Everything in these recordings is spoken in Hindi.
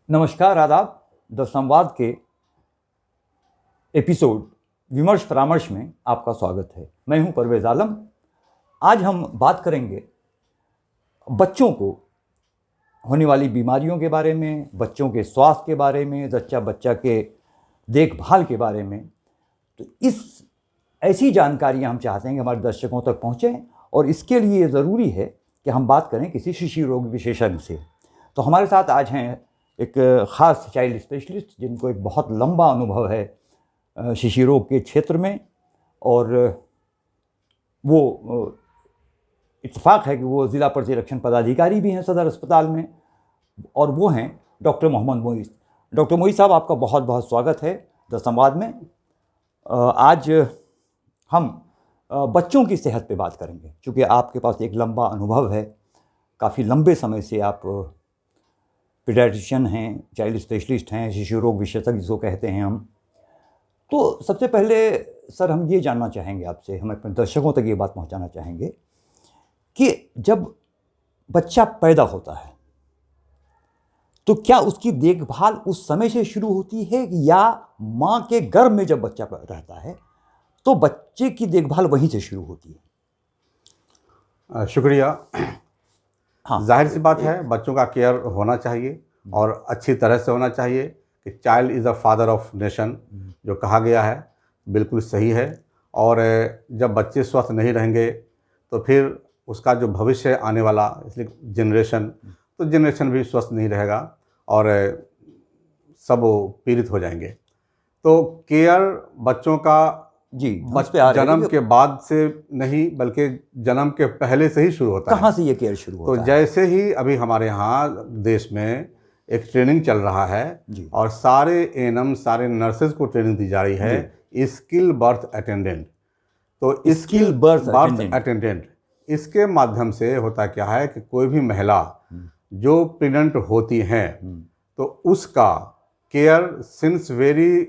नमस्कार, आदाब। द संवाद के एपिसोड विमर्श परामर्श में आपका स्वागत है। मैं हूं परवेज आलम। आज हम बात करेंगे बच्चों को होने वाली बीमारियों के बारे में, बच्चों के स्वास्थ्य के बारे में, बच्चा के देखभाल के बारे में। तो इस ऐसी जानकारियां हम चाहते हैं कि हमारे दर्शकों तक पहुँचें, और इसके लिए ज़रूरी है कि हम बात करें किसी शिशु रोग विशेषज्ञ से। तो हमारे साथ आज हैं एक ख़ास चाइल्ड स्पेशलिस्ट जिनको एक बहुत लंबा अनुभव है शिशु रोग के क्षेत्र में, और वो इत्तेफाक है कि वो ज़िला प्रतिरक्षण पदाधिकारी भी हैं सदर अस्पताल में, और वो हैं डॉक्टर मोहम्मद मोइस। डॉक्टर मोइस साहब, आपका बहुत बहुत स्वागत है द संवाद में। आज हम बच्चों की सेहत पे बात करेंगे, क्योंकि आपके पास एक लंबा अनुभव है, काफ़ी लंबे समय से आप पीडियाट्रिशियन हैं, चाइल्ड स्पेशलिस्ट हैं, शिशु रोग विशेषज्ञ जिसको कहते हैं हम। तो सबसे पहले सर हम ये जानना चाहेंगे आपसे, हम अपने दर्शकों तक ये बात पहुंचाना चाहेंगे कि जब बच्चा पैदा होता है तो क्या उसकी देखभाल उस समय से शुरू होती है, या माँ के गर्भ में जब बच्चा रहता है तो बच्चे की देखभाल वहीं से शुरू होती है? शुक्रिया। हाँ, जाहिर सी बात है, बच्चों का केयर होना चाहिए और अच्छी तरह से होना चाहिए कि child is the father of nation, जो कहा गया है बिल्कुल सही है। और जब बच्चे स्वस्थ नहीं रहेंगे तो फिर उसका जो भविष्य है आने वाला, इसलिए जनरेशन भी स्वस्थ नहीं रहेगा और सब पीड़ित हो जाएंगे। तो केयर बच्चों का जी जन्म के बाद से नहीं, बल्कि जन्म के पहले से ही शुरू होता है। कहाँ से ये केयर शुरू होता है? तो जैसे ही अभी हमारे यहाँ देश में एक ट्रेनिंग चल रहा है जी, और सारे एएनएम, सारे नर्सेज को ट्रेनिंग दी जा रही है, स्किल बर्थ अटेंडेंट। तो स्किल बर्थ अटेंडेंट, इसके माध्यम से होता क्या है कि कोई भी महिला जो प्रेग्नेंट होती हैं तो उसका care since very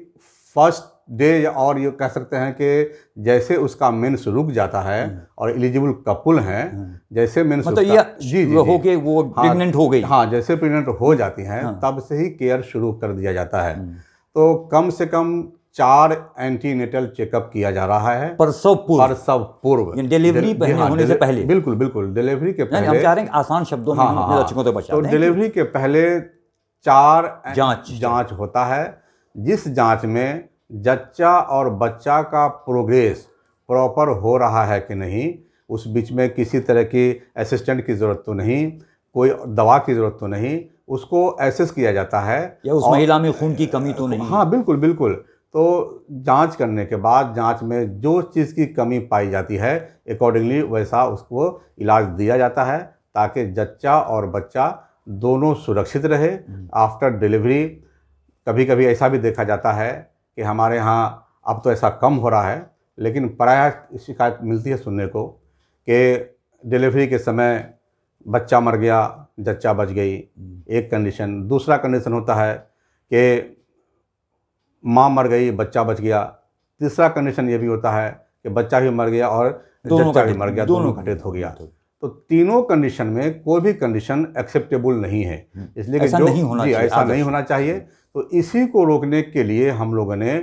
first day, और ये कह सकते हैं कि जैसे उसका मेंस रुक जाता है और एलिजिबल कपुल हैं, जैसे मेंस मतलब ये जी हो के वो प्रेग्नेंट हो गई, हाँ, जैसे प्रेग्नेंट हो जाती हैं तब से ही केयर शुरू कर दिया जाता है। तो कम से कम 4 एंटीनेटल चेकअप किया जा रहा है प्रसव पूर्व, डिलीवरी होने से पहले। बिल्कुल डिलीवरी के पहले। हम चाह रहे हैं आसान शब्दों में दर्शकों तक पहुंचाते हैं। तो डिलीवरी के पहले 4 जांच होता है, जिस जांच में जच्चा और बच्चा का प्रोग्रेस प्रॉपर हो रहा है कि नहीं, उस बीच में किसी तरह की असिस्टेंट की ज़रूरत तो नहीं, कोई दवा की ज़रूरत तो नहीं, उसको एसेस किया जाता है, या उस महिला में खून की कमी तो नहीं। हाँ, बिल्कुल। तो जांच करने के बाद जांच में जो चीज़ की कमी पाई जाती है अकॉर्डिंगली वैसा उसको इलाज दिया जाता है, ताकि जच्चा और बच्चा दोनों सुरक्षित रहे आफ्टर डिलीवरी। कभी कभी ऐसा भी देखा जाता है कि हमारे यहाँ, अब तो ऐसा कम हो रहा है, लेकिन प्रायः शिकायत मिलती है सुनने को कि डिलीवरी के समय बच्चा मर गया, जच्चा बच गई, एक कंडीशन। दूसरा कंडीशन होता है कि माँ मर गई, बच्चा बच गया। तीसरा कंडीशन ये भी होता है कि बच्चा भी मर गया और जच्चा भी मर गया, दोनों घटित हो गया। तो तीनों कंडीशन में कोई भी कंडीशन एक्सेप्टेबल नहीं है, इसलिए कि ऐसा नहीं होना चाहिए। तो इसी को रोकने के लिए हम लोगों ने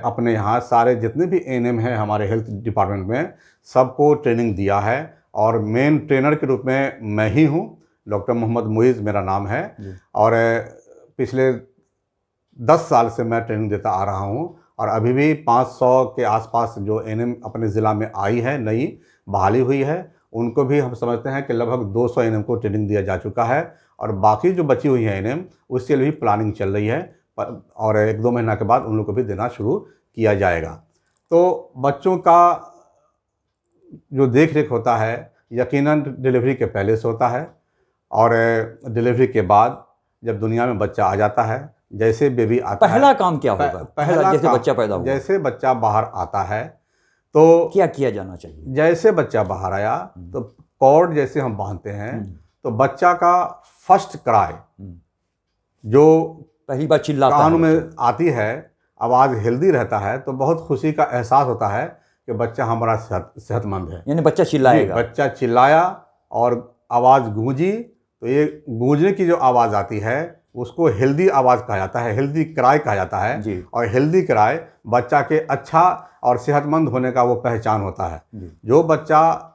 अपने यहाँ सारे जितने भी एएनएम हैं हमारे हेल्थ डिपार्टमेंट में, सबको ट्रेनिंग दिया है, और मेन ट्रेनर के रूप में मैं ही हूँ। डॉक्टर मोहम्मद मोइस मेरा नाम है, और पिछले 10 साल से मैं ट्रेनिंग देता आ रहा हूँ, और अभी भी 500 के आसपास जो एएनएम अपने ज़िला में आई है, नई बहाली हुई है, उनको भी हम समझते हैं कि लगभग 200 एएनएम को ट्रेनिंग दिया जा चुका है, और बाकी जो बची हुई है एएनएम उसके लिए भी प्लानिंग चल रही है, और 1-2 महीना के बाद उन लोगों को भी देना शुरू किया जाएगा। तो बच्चों का जो देख रेख होता है यकीनन डिलीवरी के पहले से होता है, और डिलीवरी के बाद जब दुनिया में बच्चा आ जाता है, जैसे बेबी आता है, पहला काम क्या होगा? पहला जैसे बच्चा पैदा हुआ, जैसे बच्चा बाहर आता है तो क्या किया जाना चाहिए? जैसे बच्चा बाहर आया तो कॉर्ड जैसे हम बांधते हैं, तो बच्चा का फर्स्ट क्राई, जो पहली बार चिल्लाता कान में आती है, आवाज़ हेल्दी रहता है, तो बहुत खुशी का एहसास होता है कि बच्चा हमारा सेहतमंद है। यानी बच्चा चिल्लाएगा, बच्चा चिल्लाया और आवाज़ गूंजी, तो ये गूंजने की जो आवाज़ आती है उसको हेल्दी आवाज़ कहा जाता है, हेल्दी क्राई कहा जाता है। जी। और हेल्दी क्राई बच्चा के अच्छा और सेहतमंद होने का वो पहचान होता है। जो बच्चा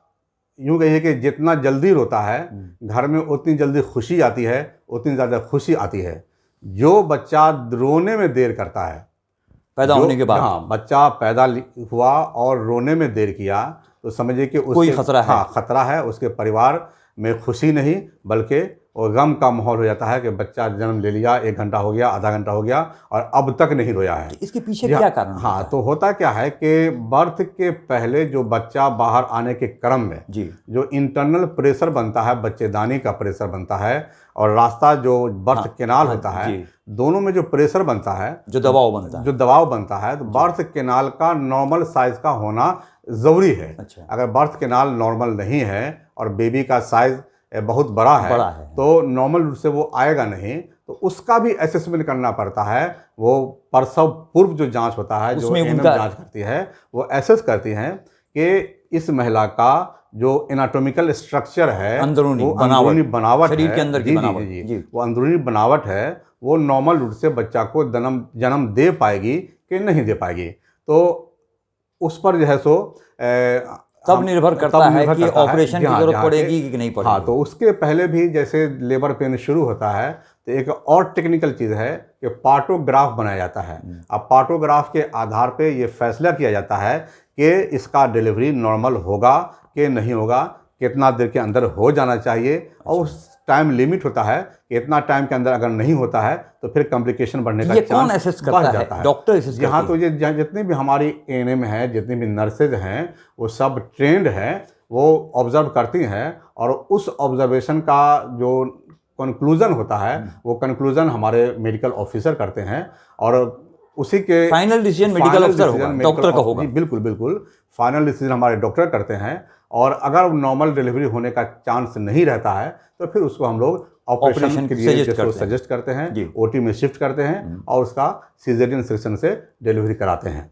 यूँ कहिए कि जितना जल्दी रोता है घर में उतनी जल्दी खुशी आती है, उतनी ज़्यादा खुशी आती है। जो बच्चा रोने में देर करता है, पैदा होने के बाद, हाँ, बच्चा पैदा हुआ और रोने में देर किया तो समझिए कि कोई खतरा है। हाँ, खतरा है। उसके परिवार में खुशी नहीं बल्कि वो गम का माहौल हो जाता है कि बच्चा जन्म ले लिया, 1 घंटा हो गया, आधा घंटा हो गया और अब तक नहीं रोया है। इसके पीछे क्या कारण होता हाँ, है? तो होता क्या है कि बर्थ के पहले जो बच्चा बाहर आने के क्रम में जी। जो इंटरनल प्रेशर बनता है, बच्चेदानी का प्रेशर बनता है और रास्ता जो बर्थ कैनाल होता है, दोनों में जो प्रेशर बनता है, जो दबाव बनता है, तो बर्थ कैनाल का नॉर्मल साइज का होना ज़रूरी है। अच्छा। अगर बर्थ कैनाल नॉर्मल नहीं है और बेबी का साइज बहुत बड़ा है तो नॉर्मल रूप से वो आएगा नहीं, तो उसका भी असेसमेंट करना पड़ता है। वो प्रसव पूर्व जो जांच होता है, जो एएनएम जांच करती है, वो एसेस करती हैं कि इस महिला का जो एनाटॉमिकल स्ट्रक्चर है, अंदरूनी बनावट शरीर है, के अंदर की बनावट, जी, वो अंदरूनी बनावट है, वो नॉर्मल रूप से बच्चा को जन्म दे पाएगी कि नहीं दे पाएगी। तो उस पर जो है सो तब निर्भर करता है कि ऑपरेशन की जरूरत पड़ेगी कि नहीं पड़ेगी। हाँ, तो उसके पहले भी जैसे लेबर पेन शुरू होता है तो एक और टेक्निकल चीज़ है कि पार्टोग्राफ बनाया जाता है। अब पार्टोग्राफ के आधार पे ये फैसला किया जाता है कि इसका डिलीवरी नॉर्मल होगा कि नहीं होगा, कितना देर के अंदर हो जाना चाहिए, और उस टाइम लिमिट होता है कि इतना टाइम के अंदर अगर नहीं होता है तो फिर कॉम्प्लिकेशन बढ़ने का चांस बढ़ जाता है। डॉक्टर असेस करते हैं। यहाँ तो ये जितनी भी हमारी एएनएम है, जितनी भी नर्सेज हैं, वो सब ट्रेंड हैं, वो ऑब्जर्व करती हैं और उस ऑब्जर्वेशन का जो कंक्लूजन होता है वो कंक्लूजन हमारे मेडिकल ऑफिसर करते हैं और उसी के फाइनल डिसीजन मेडिकल ऑफिसर होगा, डॉक्टर का होगा। बिल्कुल बिल्कुल, फाइनल डिसीजन हमारे डॉक्टर करते हैं। और अगर नॉर्मल डिलीवरी होने का चांस नहीं रहता है तो फिर उसको हम लोग ऑपरेशन के लिए सजेस्ट करते हैं, ओटी में शिफ्ट करते हैं और उसका सीजरियन सेक्शन से डिलीवरी कराते हैं।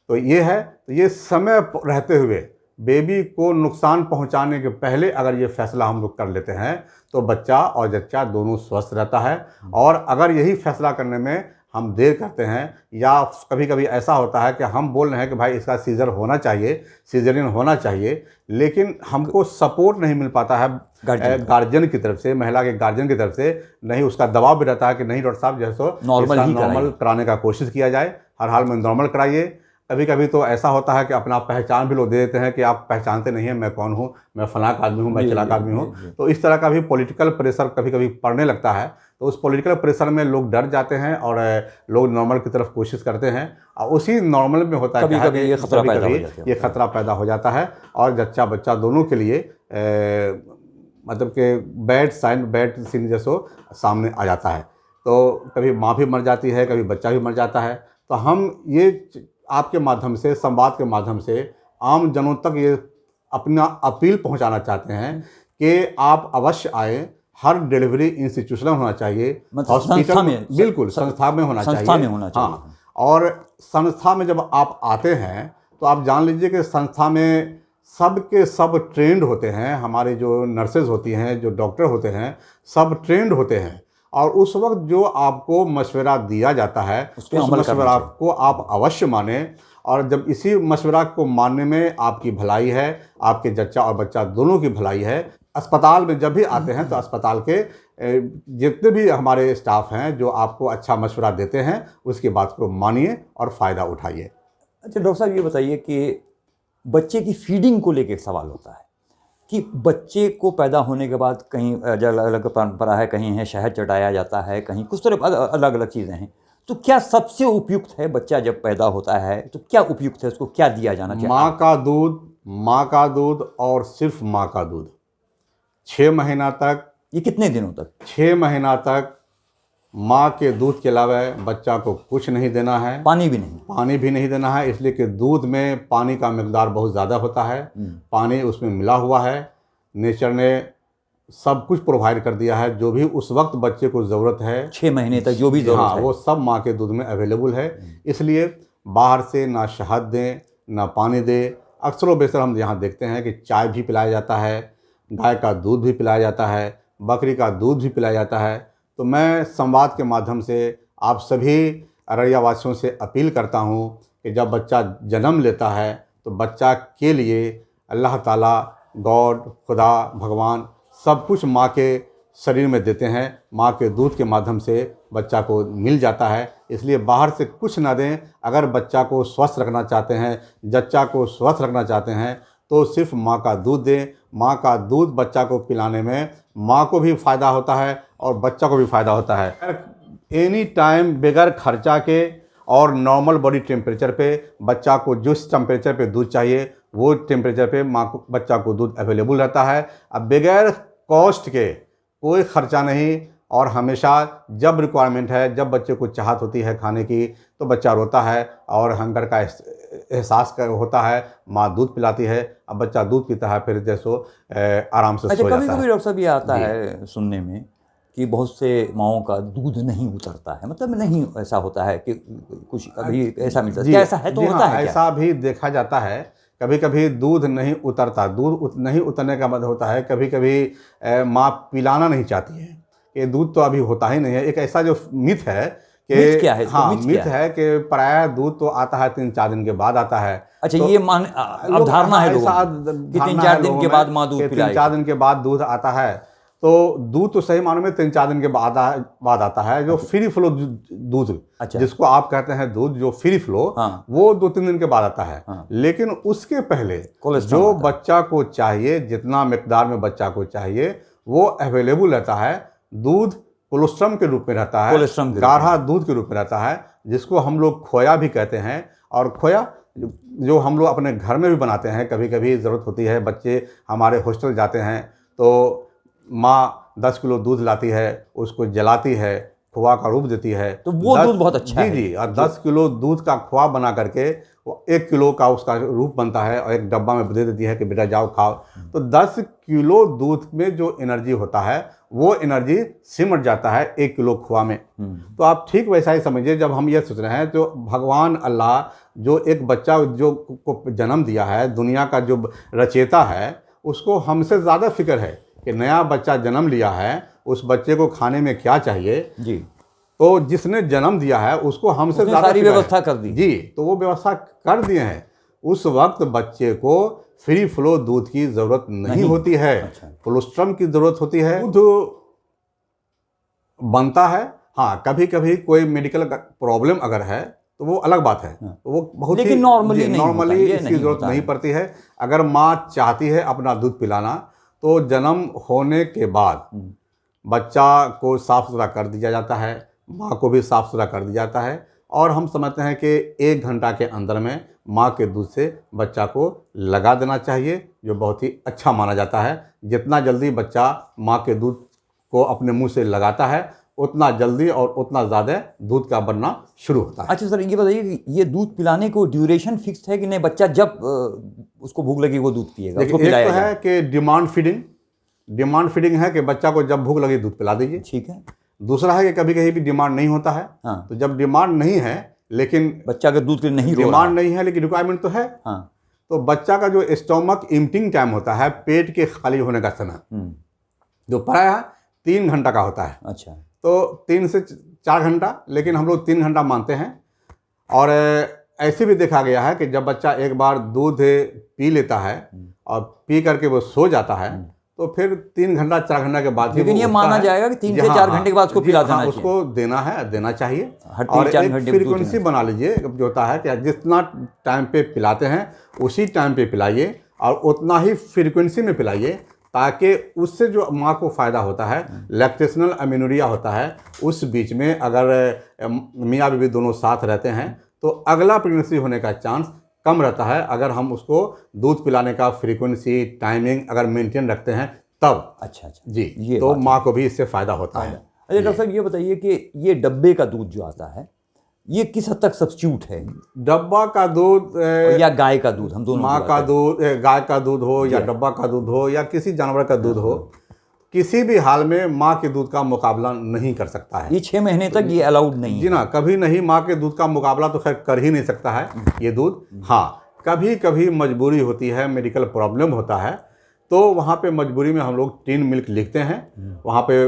तो ये है, तो ये समय रहते हुए बेबी को नुकसान पहुंचाने के पहले अगर ये फैसला हम लोग कर लेते हैं तो बच्चा और जच्चा दोनों स्वस्थ रहता है। और अगर यही फैसला करने में हम देर करते हैं या कभी कभी ऐसा होता है कि हम बोल रहे हैं कि भाई इसका सीजर होना चाहिए, सीजरियन होना चाहिए, लेकिन हमको सपोर्ट नहीं मिल पाता है गार्जियन की तरफ से, महिला के गार्जियन की तरफ से, नहीं उसका दबाव भी रहता है कि नहीं डॉक्टर साहब जैसे नॉर्मल कराने का कोशिश किया जाए, हर हाल में नॉर्मल कराइए। कभी कभी तो ऐसा होता है कि अपना पहचान भी लोग दे देते हैं कि आप पहचानते नहीं हैं मैं कौन हूँ, मैं फलां का आदमी हूँ, मैं चिलाक आदमी हूँ। तो इस तरह का भी पॉलिटिकल प्रेशर कभी कभी पड़ने लगता है। तो उस पॉलिटिकल प्रेशर में लोग डर जाते हैं और लोग नॉर्मल की तरफ कोशिश करते हैं और उसी नॉर्मल में होता है कभी ये खतरा पैदा हो जाता है और जच्चा बच्चा दोनों के लिए मतलब कि बैड सीन जैसो सामने आ जाता है। तो कभी माँ भी मर जाती है, कभी बच्चा भी मर जाता है। तो हम ये आपके माध्यम से, संवाद के माध्यम से आम जनों तक ये अपना अपील पहुंचाना चाहते हैं कि आप अवश्य आए। हर डिलीवरी इंस्टीट्यूशनल होना चाहिए, हॉस्पिटल में, बिल्कुल संस्था में होना चाहिए। हाँ, और संस्था में जब आप आते हैं तो आप जान लीजिए कि संस्था में सब के सब ट्रेंड होते हैं। हमारे जो नर्सेज होती हैं, जो डॉक्टर होते हैं, सब ट्रेंड होते हैं और उस वक्त जो आपको मशवरा दिया जाता है उस मशवरा को आप अवश्य माने। और जब इसी मशवरा को मानने में आपकी भलाई है, आपके जच्चा और बच्चा दोनों की भलाई है। अस्पताल में जब भी आते हैं तो अस्पताल के जितने भी हमारे स्टाफ हैं जो आपको अच्छा मशवरा देते हैं उसकी बात को मानिए और फ़ायदा उठाइए। अच्छा डॉक्टर साहब, ये बताइए कि बच्चे की फीडिंग को लेकर एक सवाल होता है कि बच्चे को पैदा होने के बाद कहीं अलग अलग परंपरा है, कहीं है शहद चटाया जाता है, कहीं कुछ तरह अलग अलग चीज़ें हैं। तो क्या सबसे उपयुक्त है, बच्चा जब पैदा होता है तो क्या उपयुक्त है, उसको क्या दिया जाना चाहिए? माँ का दूध और सिर्फ माँ का दूध 6 महीना तक। ये कितने दिनों तक? 6 महीना तक माँ के दूध के अलावा बच्चा को कुछ नहीं देना है, पानी भी नहीं देना है। इसलिए कि दूध में पानी का मिकदार बहुत ज़्यादा होता है, पानी उसमें मिला हुआ है। नेचर ने सब कुछ प्रोवाइड कर दिया है, जो भी उस वक्त बच्चे को ज़रूरत है 6 महीने तक जो भी ज़रूरत है वो सब माँ के दूध में अवेलेबल है। इसलिए बाहर से ना शहद दें ना पानी दें। अक्सर बेशर हम यहाँ देखते हैं कि चाय भी पिलाया जाता है, गाय का दूध भी पिलाया जाता है, बकरी का दूध भी पिलाया जाता है। तो मैं संवाद के माध्यम से आप सभी अररिया वासियों से अपील करता हूँ कि जब बच्चा जन्म लेता है तो बच्चा के लिए अल्लाह ताला, गॉड, खुदा, भगवान सब कुछ माँ के शरीर में देते हैं। माँ के दूध के माध्यम से बच्चा को मिल जाता है, इसलिए बाहर से कुछ ना दें। अगर बच्चा को स्वस्थ रखना चाहते हैं, जच्चा को स्वस्थ रखना चाहते हैं, तो सिर्फ माँ का दूध दें। माँ का दूध बच्चा को पिलाने में माँ को भी फ़ायदा होता है और बच्चा को भी फ़ायदा होता है। एनी टाइम बगैर खर्चा के और नॉर्मल बॉडी टेम्परेचर पे बच्चा को जिस टेम्परेचर पे दूध चाहिए वो टेम्परेचर पे माँ को बच्चा को दूध अवेलेबल रहता है। अब बगैर कॉस्ट के कोई ख़र्चा नहीं, और हमेशा जब रिक्वायरमेंट है, जब बच्चे को चाहत होती है खाने की, तो बच्चा रोता है और हंगर का एहसास होता है, माँ दूध पिलाती है। अब बच्चा दूध पीता है, फिर जैसो आराम से सो जाता है। कभी कभी डॉक्टर साहब ये आता है सुनने में कि बहुत से माओं का दूध नहीं उतरता है, मतलब नहीं ऐसा होता है कि कुछ कभी ऐसा मिलता है, क्या ऐसा है? तो होता है क्या? ऐसा भी देखा जाता है। कभी कभी दूध नहीं उतरता। दूध नहीं उतरने का मतलब होता है कभी कभी माँ पिलाना नहीं चाहती है, कि दूध तो अभी होता ही नहीं है। एक ऐसा जो मिथ है कि मिथ क्या है? हाँ, मिथ है कि प्रायः दूध तो आता है 3-4 दिन के बाद आता है। अच्छा, तो ये अवधारणा है लोगों की कि 3-4 दिन के बाद माँ दूध पिलाएगी। 3-4 दिन के बाद दूध आता है, तो दूध तो सही मानों में 3-4 दिन के बाद आता है। जो फ्री फ्लो दूध, अच्छा, जिसको आप कहते हैं दूध जो फ्री फ्लो, हाँ, वो 2-3 दिन के बाद आता है। हाँ, लेकिन उसके पहले कोलेस्ट्रॉल जो बच्चा को चाहिए, जितना मिकदार में बच्चा को चाहिए, वो अवेलेबल रहता है। दूध कोलेस्ट्रम के रूप में रहता है, गाढ़ा दूध के रूप में रहता है, जिसको हम लोग खोया भी कहते हैं। और खोया जो हम लोग अपने घर में भी बनाते हैं, कभी कभी ज़रूरत होती है, बच्चे हमारे हॉस्टल जाते हैं तो माँ 10 किलो दूध लाती है, उसको जलाती है, खोआ का रूप देती है, तो वो दूध बहुत अच्छा है। जी, और 10 किलो दूध का खोआ बना करके वो 1 किलो का उसका रूप बनता है और एक डब्बा में दे देती है कि बेटा जाओ खाओ। तो 10 किलो दूध में जो एनर्जी होता है वो एनर्जी सिमट जाता है 1 किलो खोआ में। तो आप ठीक वैसा ही समझिए, जब हम ये सोच रहे हैं तो भगवान अल्लाह जो एक बच्चा जो को जन्म दिया है, दुनिया का जो रचेता है, उसको हमसे ज़्यादा फिक्र है कि नया बच्चा जन्म लिया है, उस बच्चे को खाने में क्या चाहिए जी। तो जिसने जन्म दिया है उसको हमसे ज़्यादा सारी व्यवस्था कर दी जी। तो वो व्यवस्था कर दिए हैं। उस वक्त बच्चे को फ्री फ्लो दूध की ज़रूरत नहीं होती है। अच्छा। कोलेस्ट्रॉल की ज़रूरत होती है। दूध बनता है, हाँ, कभी कभी कोई मेडिकल प्रॉब्लम अगर है तो वो अलग बात है। तो वो बहुत लेकिन नॉर्मली इसकी ज़रूरत नहीं पड़ती है। अगर माँ चाहती है अपना दूध पिलाना, तो जन्म होने के बाद बच्चा को साफ़ सुथरा कर दिया जाता है, माँ को भी साफ़ सुथरा कर दिया जाता है, और हम समझते हैं कि 1 घंटा के अंदर में माँ के दूध से बच्चा को लगा देना चाहिए, जो बहुत ही अच्छा माना जाता है। जितना जल्दी बच्चा माँ के दूध को अपने मुंह से लगाता है, उतना जल्दी और उतना ज़्यादा दूध का बनना शुरू होता है। अच्छा सर, ये बताइए कि ये दूध पिलाने को ड्यूरेशन फिक्स है कि नहीं? बच्चा जब उसको भूख लगी वो दूध पिएगा, उसको पिलाया एक तो है कि डिमांड फीडिंग है कि बच्चा को जब भूख लगी दूध पिला दीजिए, ठीक है। दूसरा है कि कभी कभी भी डिमांड नहीं होता है। हाँ। तो जब डिमांड नहीं है लेकिन बच्चा अगर दूध के लिए नहीं रो रहा डिमांड नहीं है लेकिन रिक्वायरमेंट तो है, हाँ, तो बच्चा का जो स्टोमक इम्पटिंग टाइम होता है, पेट के खाली होने का समय, जो प्रायः 3 घंटा का होता है। अच्छा, तो 3 से 4 घंटा, लेकिन हम लोग 3 घंटा मानते हैं। और ऐसे भी देखा गया है कि जब बच्चा एक बार दूध पी लेता है और पी करके वो सो जाता है, तो फिर 3 घंटा 4 घंटा के बाद लेकिन ये माना जाएगा कि 3 से 4 घंटे के बाद उसको पिला देना चाहिए। उसको देना चाहिए। और एक फ्रीक्वेंसी बना लीजिए, जो होता है कि जितना टाइम पे पिलाते हैं उसी टाइम पे पिलाइए और उतना ही फ्रीक्वेंसी में पिलाइए, ताकि उससे जो माँ को फ़ायदा होता है, लैक्टेशनल अमीनोरिया होता है, उस बीच में अगर मियाँ बीवी दोनों साथ रहते हैं तो अगला प्रेगनेंसी होने का चांस कम रहता है, अगर हम उसको दूध पिलाने का फ्रीक्वेंसी टाइमिंग अगर मेंटेन रखते हैं तब। अच्छा जी, तो माँ को भी इससे फ़ायदा होता है। अच्छा डॉक्टर साहब, ये बताइए कि ये डब्बे का दूध जो आता है, ये किस हद तक सब्स्टिट्यूट है? डब्बा का दूध या गाय का दूध, हम दोनों, माँ का दूध, गाय का दूध हो या डब्बा का दूध हो या किसी जानवर का दूध हो, किसी भी हाल में माँ के दूध का मुकाबला नहीं कर सकता है। ये 6 महीने तक ये अलाउड नहीं जी ना, कभी नहीं। माँ के दूध का मुकाबला तो खैर कर ही नहीं सकता है ये दूध। हाँ, कभी कभी मजबूरी होती है, मेडिकल प्रॉब्लम होता है, तो वहाँ पे मजबूरी में हम लोग टीन मिल्क लिखते हैं। वहाँ पे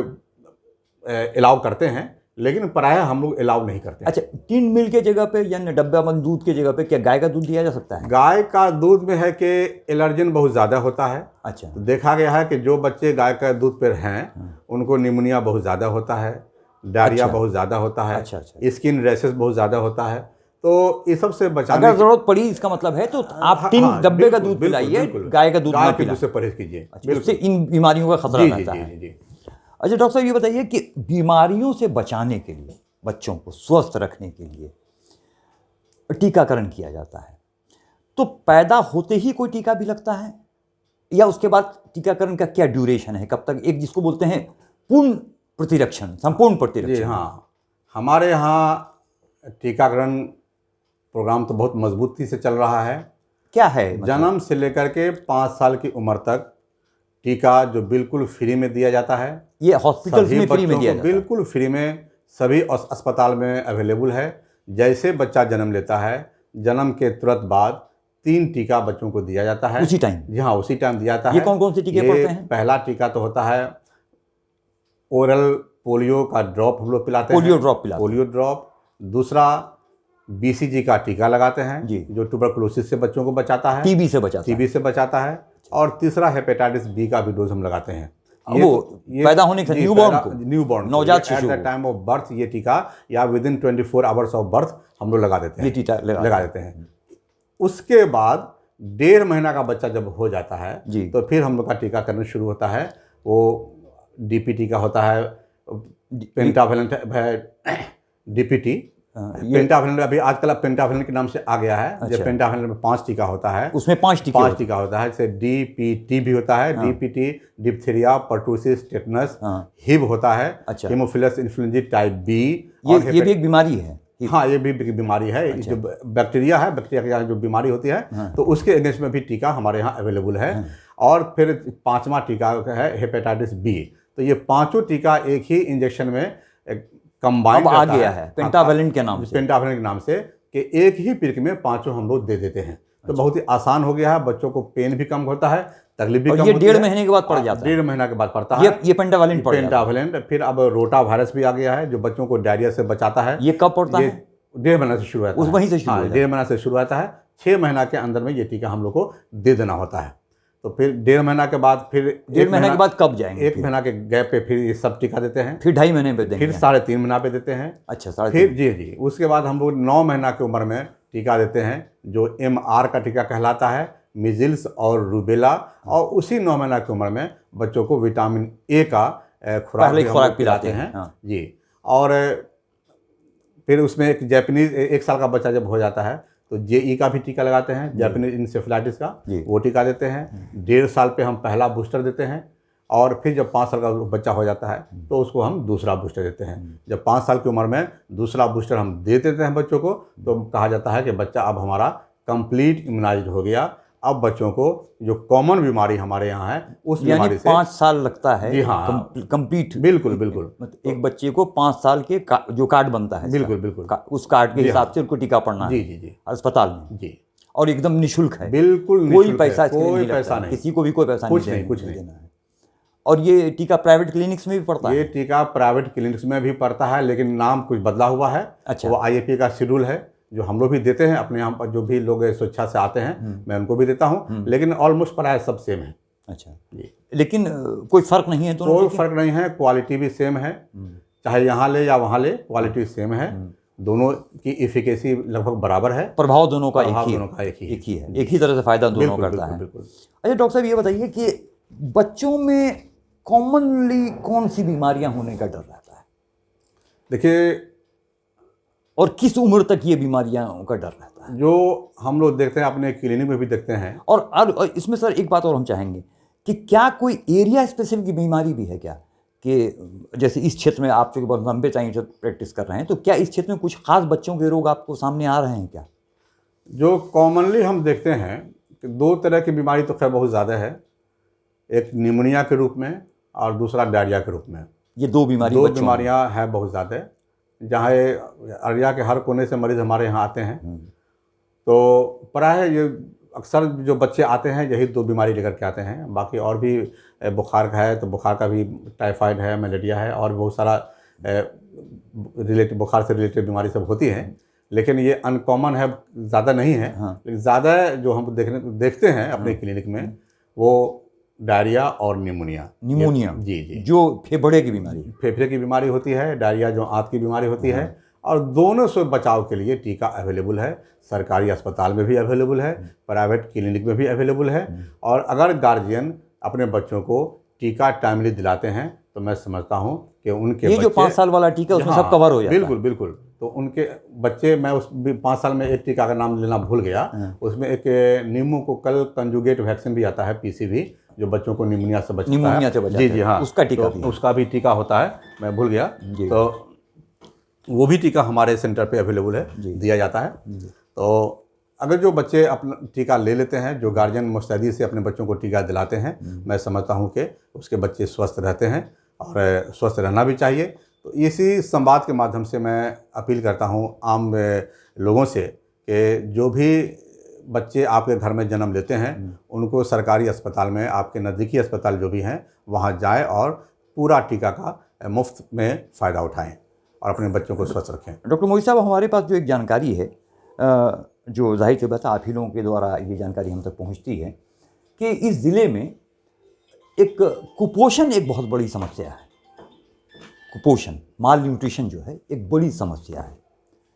अलाउ करते हैं, लेकिन प्रायः हम लोग अलाउ नहीं करते हैं। अच्छा, टिन मिल के जगह पे यानी डब्बाबंद दूध की जगह पे क्या गाय का दूध दिया जा सकता है? गाय का दूध में है कि एलर्जन बहुत ज़्यादा होता है। अच्छा। तो देखा गया है कि जो बच्चे गाय का दूध पर हैं उनको निमोनिया बहुत ज़्यादा होता है, डायरिया बहुत ज़्यादा होता है, अच्छा। स्किन रैशेस बहुत ज़्यादा होता है। तो ये सब से बचाने अगर जरूरत पड़ी इसका मतलब है तो आप टिन डब्बे का दूध पिलाइए, गाय का दूध ना के दूध से पिलाइए। परहेज कीजिए। अच्छा, उससे इन बीमारियों का खतरा जी रहता जी है। जी जी। अच्छा डॉक्टर साहब, ये बताइए कि बीमारियों से बचाने के लिए, बच्चों को स्वस्थ रखने के लिए टीकाकरण किया जाता है, तो पैदा होते ही कोई टीका भी लगता है या उसके बाद टीकाकरण का क्या ड्यूरेशन है, कब तक, एक जिसको बोलते हैं पूर्ण प्रतिरक्षण, संपूर्ण जी प्रतिरक्षण? हाँ, हमारे यहाँ टीकाकरण प्रोग्राम तो बहुत मजबूती से चल रहा है। क्या है मतलब? जन्म से लेकर के 5 साल की उम्र तक टीका जो बिल्कुल फ्री में दिया जाता है। ये हॉस्पिटल्स सभी में फ्री में बच्चों दिया को जाता है? बिल्कुल फ्री में सभी अस्पताल में अवेलेबल है। जैसे बच्चा जन्म लेता है, जन्म के तुरंत बाद 3 टीका बच्चों को दिया जाता है। उसी टाइम? जी हाँ, उसी टाइम दिया जाता है। ये कौन कौन से टीके पड़ते हैं? पहला टीका तो होता है ओरल पोलियो का ड्रॉप, हम लोग पिलाते हैं, पोलियो ड्रॉप पिलाते हैं। Polio drop. दूसरा BCG का टीका लगाते हैं जी, जो ट्यूबरकुलोसिस से बच्चों को बचाता है, टीबी से बचाता है। टीबी से बचाता है। और तीसरा हेपेटाइटिस B का भी डोज हम लगाते हैं। वो पैदा होने से न्यूबॉर्न नवजात शिशु at the time of birth ये टीका या विदिन 24 आवर्स ऑफ बर्थ हम लोग लगा देते हैं, ये टीका लगा देते हैं। उसके बाद 1.5 महीना का बच्चा जब हो जाता है जी, तो फिर हम लोग का टीकाकरण शुरू होता है। वो DPT का होता है, पेंटावेलेंट DPT, पेंटावेलेंट अभी आजकल अब पेंटावेलेंट के नाम से आ गया है। अच्छा। जब पेंटावेलेंट में 5 टीका होता है, उसमें 5 टीका होता है। जैसे DPT भी होता है, DPT डिप्थीरिया, पर्टूसिस, टेटनस, हिब होता है, अच्छा। Haemophilus influenza type B। ये भी एक बीमारी है? हाँ, ये भी एक बीमारी है। अच्छा। जो बैक्टीरिया है, बैक्टीरिया के कारण जो बीमारी होती है, तो उसके अगेंस्ट में भी टीका हमारे यहाँ अवेलेबल है। और फिर 5वां टीका है हेपेटाइटिस B। तो ये 5 टीका एक ही इंजेक्शन में कंबाइंड आ गया है पेंटावेलेंट के नाम से, पेंटावेलेंट के नाम से, कि एक ही पिक में 5 हम लोग दे देते हैं। तो बहुत ही आसान हो गया है, बच्चों को पेन भी कम होता है, तकलीफ भी कम होती है। 1.5 महीने के बाद पड़ जाता है? 1.5 महीना के बाद पड़ता है ये पेंटावेलेंट पड़ जाता है। पेंटावेलेंट। फिर अब रोटा वायरस भी आ गया है जो बच्चों को डायरिया से बचाता है। ये कब पड़ता है? 1.5 महीना से शुरू होता है। वहीं से शुरू होता है? 1.5 महीना से शुरू होता है। 6 महीना के अंदर में ये टीका हम लोग को दे देना होता है। तो फिर 1.5 महीना के बाद, फिर 1.5 महीने के बाद कब जाएंगे? 1 महीना के गैप पे फिर ये सब टीका देते हैं। फिर 2.5 महीने पे देंगे? फिर 3.5 महीना पे देते हैं। अच्छा, 3.5। फिर जी उसके बाद हम लोग 9 महीना की उम्र में टीका देते हैं जो MR का टीका कहलाता है, मिजिल्स और रूबेला। और उसी 9 महीना की उम्र में बच्चों को विटामिन A का खुराक पिलाते हैं। जी। और फिर उसमें एक जापानीज 1 साल का बच्चा जब हो जाता है तो JE का भी टीका लगाते हैं, जापानीज इंसेफेलाइटिस का, वो टीका देते हैं। 1.5 साल पे हम पहला बूस्टर देते हैं। और फिर जब 5 साल का बच्चा हो जाता है तो उसको हम दूसरा बूस्टर देते हैं। जब 5 साल की उम्र में दूसरा बूस्टर हम दे देते हैं बच्चों को, तो कहा जाता है कि बच्चा अब हमारा कंप्लीट इम्यूनाइज्ड हो गया। अब बच्चों को जो कॉमन बीमारी हमारे यहाँ है उस बीमारी से 5 साल लगता है? जी हाँ, कंप्लीट। बिल्कुल बिल्कुल। मतलब एक बच्चे को 5 साल के जो कार्ड बनता है, बिल्कुल बिल्कुल, उस कार्ड के हिसाब से उनको टीका पड़ना है जी अस्पताल में। जी। और एकदम निःशुल्क है? बिल्कुल, कोई पैसा कोई पैसा नहीं, किसी को भी कोई पैसा कुछ नहीं नहीं। देना है। और ये टीका प्राइवेट क्लिनिक्स में भी पड़ता है? ये टीका प्राइवेट क्लिनिक्स में भी पड़ता है, लेकिन नाम कुछ बदला हुआ है। अच्छा। वो IAP का शेड्यूल है जो हम लोग भी देते हैं अपने यहाँ पर। जो भी लोग स्वेच्छा से आते हैं मैं उनको भी देता हूँ, लेकिन ऑलमोस्ट प्राय सब सेम है। अच्छा जी। लेकिन कोई फर्क नहीं है? कोई फर्क नहीं है, क्वालिटी भी सेम है। चाहे यहाँ ले या वहाँ ले, क्वालिटी सेम है। दोनों की इफिकेसी लगभग बराबर है। प्रभाव दोनों का एक ही है, एक ही तरह से फायदा दोनों करता है। अच्छा डॉक्टर साहब, ये बताइए कि बच्चों में कॉमनली कौन सी बीमारियां होने का डर रहता है? देखिए, और किस उम्र तक ये बीमारियां का डर रहता है? जो हम लोग देखते हैं अपने क्लिनिक में भी देखते हैं। और इसमें सर एक बात और हम चाहेंगे कि क्या कोई एरिया स्पेसिफिक बीमारी भी है क्या, कि जैसे इस क्षेत्र में आप जो बहुत लंबे टाइम से प्रैक्टिस कर रहे हैं, तो क्या इस क्षेत्र में कुछ खास बच्चों के रोग आपको सामने आ रहे हैं क्या? जो कॉमनली हम देखते हैं कि 2 तरह की बीमारी तो खैर बहुत ज़्यादा है, एक निमोनिया के रूप में और दूसरा डायरिया के रूप में। ये 2 बीमारियां हैं बहुत ज़्यादा, जहाँ अररिया के हर कोने से मरीज़ हमारे यहाँ आते हैं। तो प्राय ये अक्सर जो बच्चे आते हैं यही 2 बीमारी लेकर के आते हैं। बाकी और भी बुखार का है तो बुखार का भी, टाइफाइड है, मलेरिया है, और बहुत सारा रिलेटेड, बुखार से रिलेटेड बीमारी सब होती हैं, लेकिन ये अनकॉमन है, ज़्यादा नहीं है। हाँ। लेकिन ज़्यादा जो हम देखते हैं अपने क्लिनिक में वो डायरिया और निमोनिया। जी जी, जो फेफड़े की बीमारी, फेफड़े की बीमारी होती है, डायरिया जो आंत की बीमारी होती है। और दोनों से बचाव के लिए टीका अवेलेबल है, सरकारी अस्पताल में भी अवेलेबल है, प्राइवेट क्लिनिक में भी अवेलेबल है। और अगर गार्जियन अपने बच्चों को टीका टाइमली दिलाते हैं तो मैं समझता हूँ कि उनके ये जो 5 साल वाला टीका उसमें सब कवर हो जाता है। बिल्कुल बिल्कुल। तो उनके बच्चे, मैं उस 5 साल में एक टीका का नाम लेना भूल गया, उसमें एक न्यूमोकोकल कंजुगेट वैक्सीन भी आता है, पीसीवी, जो बच्चों को निमोनिया से बचाता है। जी जी हाँ, उसका टीका तो उसका भी टीका होता है, मैं भूल गया। तो वो भी टीका हमारे सेंटर पे अवेलेबल है, दिया जाता है। तो अगर जो बच्चे अपना टीका ले लेते हैं, जो गार्जियन मुस्तैदी से अपने बच्चों को टीका दिलाते हैं, मैं समझता हूँ कि उसके बच्चे स्वस्थ रहते हैं और स्वस्थ रहना भी चाहिए। तो इसी संवाद के माध्यम से मैं अपील करता हूँ आम लोगों से कि जो भी बच्चे आपके घर में जन्म लेते हैं उनको सरकारी अस्पताल में, आपके नज़दीकी अस्पताल जो भी हैं, वहाँ जाएं और पूरा टीका का मुफ्त में फ़ायदा उठाएं और अपने बच्चों को स्वस्थ रखें। डॉक्टर मोहित साहब, हमारे पास जो एक जानकारी है, जो जाहिर सी बात है आप ही लोगों के द्वारा ये जानकारी हम तक पहुंचती है कि इस ज़िले में एक कुपोषण एक बहुत बड़ी समस्या है। कुपोषण, माल न्यूट्रिशन जो है एक बड़ी समस्या है।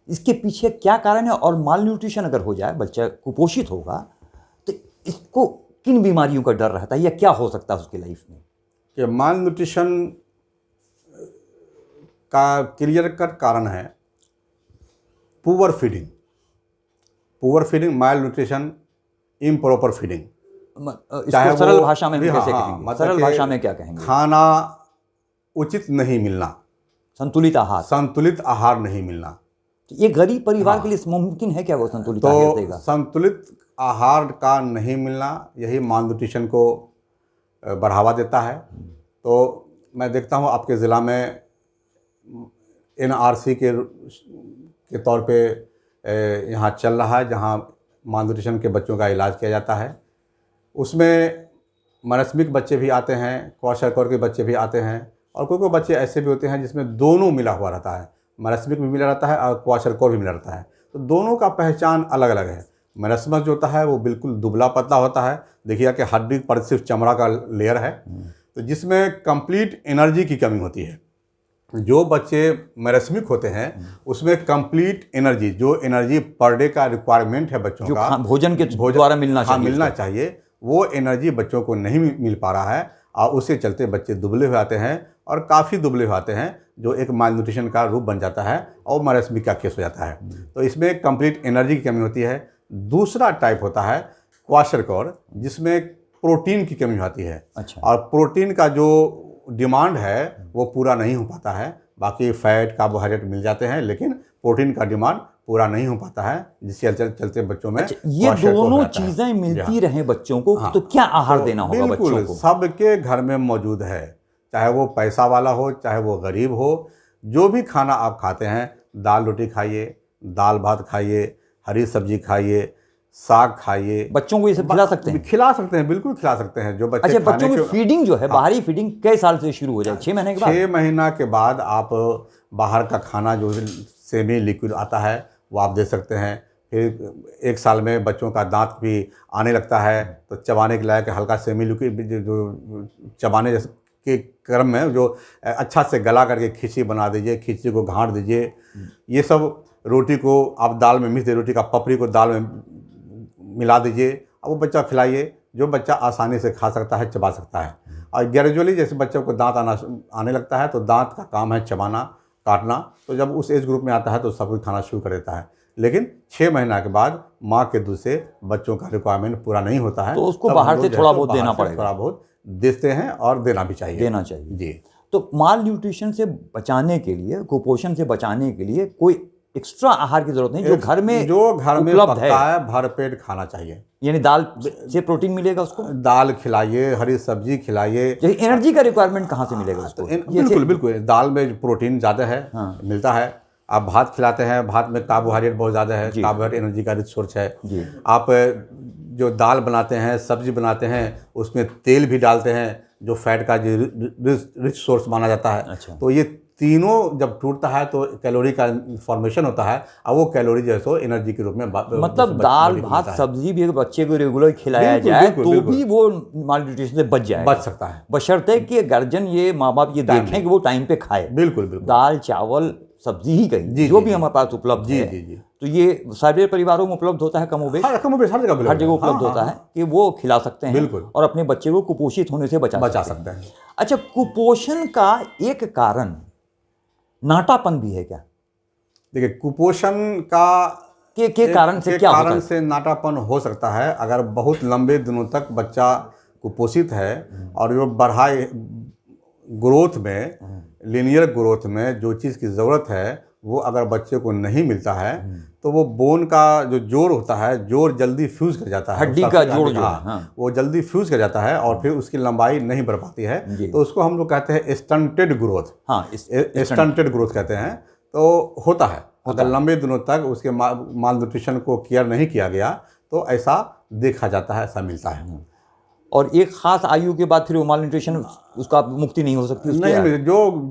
इसके पीछे क्या कारण है, और माल न्यूट्रिशन अगर हो जाए, बच्चा कुपोषित होगा तो इसको किन बीमारियों का डर रहता है या क्या हो सकता है उसकी लाइफ में? कि माल न्यूट्रिशन का क्लियर कट कारण है पुअर फीडिंग, माल न्यूट्रिशन, इम्प्रॉपर फीडिंग। इसको सरल भाषा में कैसे कहेंगे? मतलब सरल भाषा में क्या कहेंगे? खाना उचित नहीं मिलना, संतुलित आहार नहीं मिलना। ये गरीब परिवार के लिए मुमकिन है क्या वो संतुलित आहार देगा? संतुलित आहार का नहीं मिलना यही माल न्यूट्रिशन को बढ़ावा देता है। तो मैं देखता हूँ आपके ज़िला में NRC के तौर पे यहाँ चल रहा है, जहाँ माल न्यूट्रिशन के बच्चों का इलाज किया जाता है। उसमें मनस्मिक बच्चे भी आते हैं, क्वाशरकोर के बच्चे भी आते हैं, और कोई बच्चे ऐसे भी होते हैं जिसमें दोनों मिला हुआ रहता है, मनस्मिक भी मिला रहता है और क्वाशरकोर भी मिला रहता है। तो दोनों का पहचान अलग अलग है। मनस्मक जो होता है वो बिल्कुल दुबला पतला होता है, देखिए कि हड्डी पर सिर्फ चमड़ा का लेयर है, तो जिसमें कंप्लीट एनर्जी की कमी होती है। जो बच्चे मैरस्मिक होते हैं उसमें कंप्लीट एनर्जी, जो एनर्जी पर डे का रिक्वायरमेंट है बच्चों का, भोजन के द्वारा मिलना चाहिए, वो एनर्जी बच्चों को नहीं मिल पा रहा है, और उसके चलते बच्चे दुबले हो जाते हैं, और काफ़ी दुबले हो जाते हैं, जो एक माल न्यूट्रिशन का रूप बन जाता है और मैरस्मिक का केस हो जाता है। तो इसमें कंप्लीट एनर्जी की कमी होती है। दूसरा टाइप होता है क्वाशरकोर, जिसमें प्रोटीन की कमी होती है। अच्छा। और प्रोटीन का जो डिमांड है वो पूरा नहीं हो पाता है। बाकी फैट, कार्बोहाइड्रेट मिल जाते हैं, लेकिन प्रोटीन का डिमांड पूरा नहीं हो पाता है, जिसके चलते बच्चों में ये दोनों चीज़ें मिलती रहें बच्चों को। तो क्या आहार देना होगा बच्चों को? सबके घर में मौजूद है, चाहे वो पैसा वाला हो, चाहे वो गरीब हो। जो भी खाना आप खाते हैं, दाल रोटी खाइए, दाल भात खाइए, हरी सब्जी खाइए, साग खाइए। बच्चों को ये सब खिला सकते हैं? खिला सकते हैं, बिल्कुल खिला सकते हैं। जो बच्चे अच्छा, बच्चों की फीडिंग जो है, बाहरी फीडिंग कई साल से शुरू हो जाए? 6 महीने के बाद? 6 महीना के बाद आप बाहर का खाना जो सेमी लिक्विड आता है वो आप दे सकते हैं। फिर 1 साल में बच्चों का दांत भी आने लगता है, तो चबाने के लायक हल्का सेमी लिक्विड जो चबाने जैसे के क्रम में जो अच्छा से गला करके खिचड़ी बना दीजिए, खिचड़ी को घाट दीजिए। ये सब रोटी को आप दाल में मिक्स दे, रोटी का पपड़ी को दाल में मिला दीजिए, अब वो बच्चा खिलाइए, जो बच्चा आसानी से खा सकता है, चबा सकता है। और ग्रेजुअली जैसे बच्चों को दांत आने लगता है, तो दांत का काम है चबाना, काटना। तो जब उस एज ग्रुप में आता है तो सब कुछ खाना शुरू कर देता है। लेकिन 6 महीना के बाद माँ के दूध से बच्चों का रिक्वायरमेंट पूरा नहीं होता है, तो उसको बाहर से थोड़ा बहुत देना पड़ेगा। थोड़ा बहुत देते हैं और देना भी चाहिए। जी। तो माल न्यूट्रिशन से बचाने के लिए, कुपोषण से बचाने के लिए कोई एक्स्ट्रा आहार की जरूरत नहीं, जो घर में उपलब्ध है, भरपेट खाना चाहिए। यानी दाल से प्रोटीन मिलेगा उसको, दाल खिलाइए, हरी सब्जी खिलाइए। एनर्जी का रिक्वायरमेंट कहाँ से मिलेगा उसको? बिल्कुल दाल में प्रोटीन ज़्यादा है। हाँ। मिलता है। आप भात खिलाते हैं, भात में कार्बोहाइड्रेट बहुत ज़्यादा है, कार्बोहाइड्रेट एनर्जी का रिच सोर्स है। आप जो दाल बनाते हैं, सब्जी बनाते हैं, उसमें तेल भी डालते हैं, जो फैट का रिच सोर्स माना जाता है। अच्छा। तो ये तीनों जब टूटता है तो कैलोरी का फॉर्मेशन होता है, और वो कैलोरी जो है सो एनर्जी के रूप में मतलब दाल भात सब्जी भी अगर बच्चे को रेगुलर खिलाया बिल्कुल, जाए बिल्कुल, तो बिल्कुल। भी वो मालन्यूट्रिशन से बच जाएगा, बच सकता है। बशर्ते कि गार्जियन ये माँ बाप ये देखें कि वो टाइम पे खाए। बिल्कुल बिल्कुल। दाल चावल सब्जी ही कहीं जी, जो जी, भी हमारे पास उपलब्ध जी, है, जी, जी। तो ये सारे परिवारों में उपलब्ध होता है कमोबेश, हर जगह हर जगह उपलब्ध होता है कि वो खिला सकते हैं बिल्कुल। और अपने बच्चे को कुपोषित होने से बचा सकते हैं। अच्छा, कुपोषण का एक कारण नाटापन भी है क्या? देखिए, कुपोषण का के कारण से क्या होता है? कारण से नाटापन हो सकता है अगर बहुत लंबे दिनों तक बच्चा कुपोषित है और जो बढ़ाए ग्रोथ में, लीनियर ग्रोथ में जो चीज़ की ज़रूरत है वो अगर बच्चे को नहीं मिलता है तो वो बोन का जो जोड़ होता है, जोड़ जल्दी फ्यूज कर जाता है, हड्डी का जोड़ जो है, हाँ। वो जल्दी फ्यूज कर जाता है और फिर उसकी लंबाई नहीं बढ़ पाती है, तो उसको हम लोग कहते हैं स्टंटेड ग्रोथ। हाँ, स्टंटेड ग्रोथ कहते हैं। तो होता है अगर लंबे दिनों तक उसके माल न्यूट्रिशन को केयर नहीं किया गया तो ऐसा देखा जाता है, ऐसा मिलता है। और एक खास आयु के बाद फिर वो माल न्यूट्रिशन उसका मुक्ति नहीं हो सकती उसके नहीं,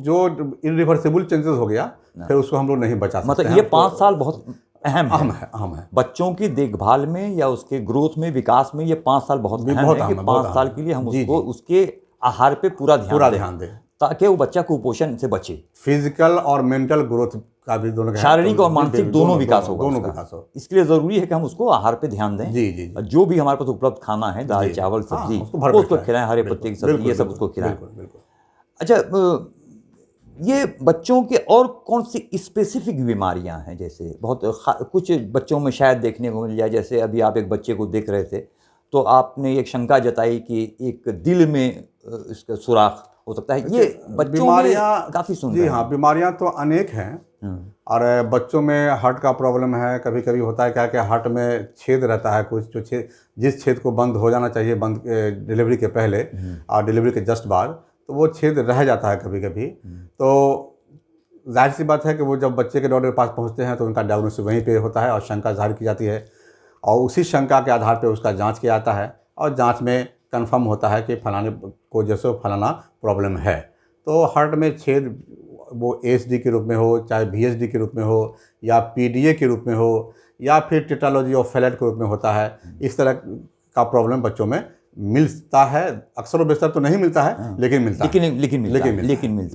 जो इरिवर्सिबल चेंजेस हो गया फिर उसको हम लोग नहीं बचा सकते। मतलब ये 5 साल बहुत अहम है बच्चों की देखभाल में या उसके ग्रोथ में, विकास में। ये 5 साल बहुत अहम है कि 5 साल के लिए हम उसको उसके आहार पे पूरा ध्यान दें ताकि वो बच्चा कुपोषण से बचे। फिजिकल और मेंटल ग्रोथ का भी दोनों, शारीरिक और मानसिक दोनों विकास होगा, दोनों विकास हो। इसके लिए जरूरी है कि हम उसको आहार पे ध्यान दें। जी जी। जो भी हमारे पास उपलब्ध खाना है, दाल चावल सब्जी, उसको खिलाएं, हरे पत्ते की सब्जी, ये सब उसको खिलाएं। अच्छा, ये बच्चों के और कौन सी स्पेसिफिक बीमारियां हैं? जैसे बहुत कुछ बच्चों में शायद देखने को मिल जाए, जैसे अभी आप एक बच्चे को देख रहे थे तो आपने एक शंका जताई कि एक दिल में इसका सुराख हो सकता है। ये बच्चों में काफ़ी सुन रहे हैं। जी हाँ, बीमारियां तो अनेक हैं और बच्चों में हार्ट का प्रॉब्लम है। कभी कभी होता है क्या कि हार्ट में छेद रहता है कुछ, जो जिस छेद को बंद हो जाना चाहिए बंद डिलीवरी के पहले और डिलीवरी के जस्ट बाद, तो वो छेद रह जाता है कभी कभी। तो जाहिर सी बात है कि वो जब बच्चे के डॉक्टर के पास पहुंचते हैं तो उनका डायग्नोसिस वहीं पे होता है और शंका जाहिर की जाती है और उसी शंका के आधार पे उसका जांच किया जाता है और जांच में कंफर्म होता है कि फलाने को जैसे फलाना प्रॉब्लम है। तो हार्ट में छेद वो एसडी के रूप में हो, चाहे VSD के रूप में हो, या PDA के रूप में हो, या फिर टेट्रालॉजी ऑफ फैलेट के रूप में होता है, इस तरह का प्रॉब्लम बच्चों में मिलता है। अक्सर और बेशतर तो नहीं मिलता है लेकिन मिलता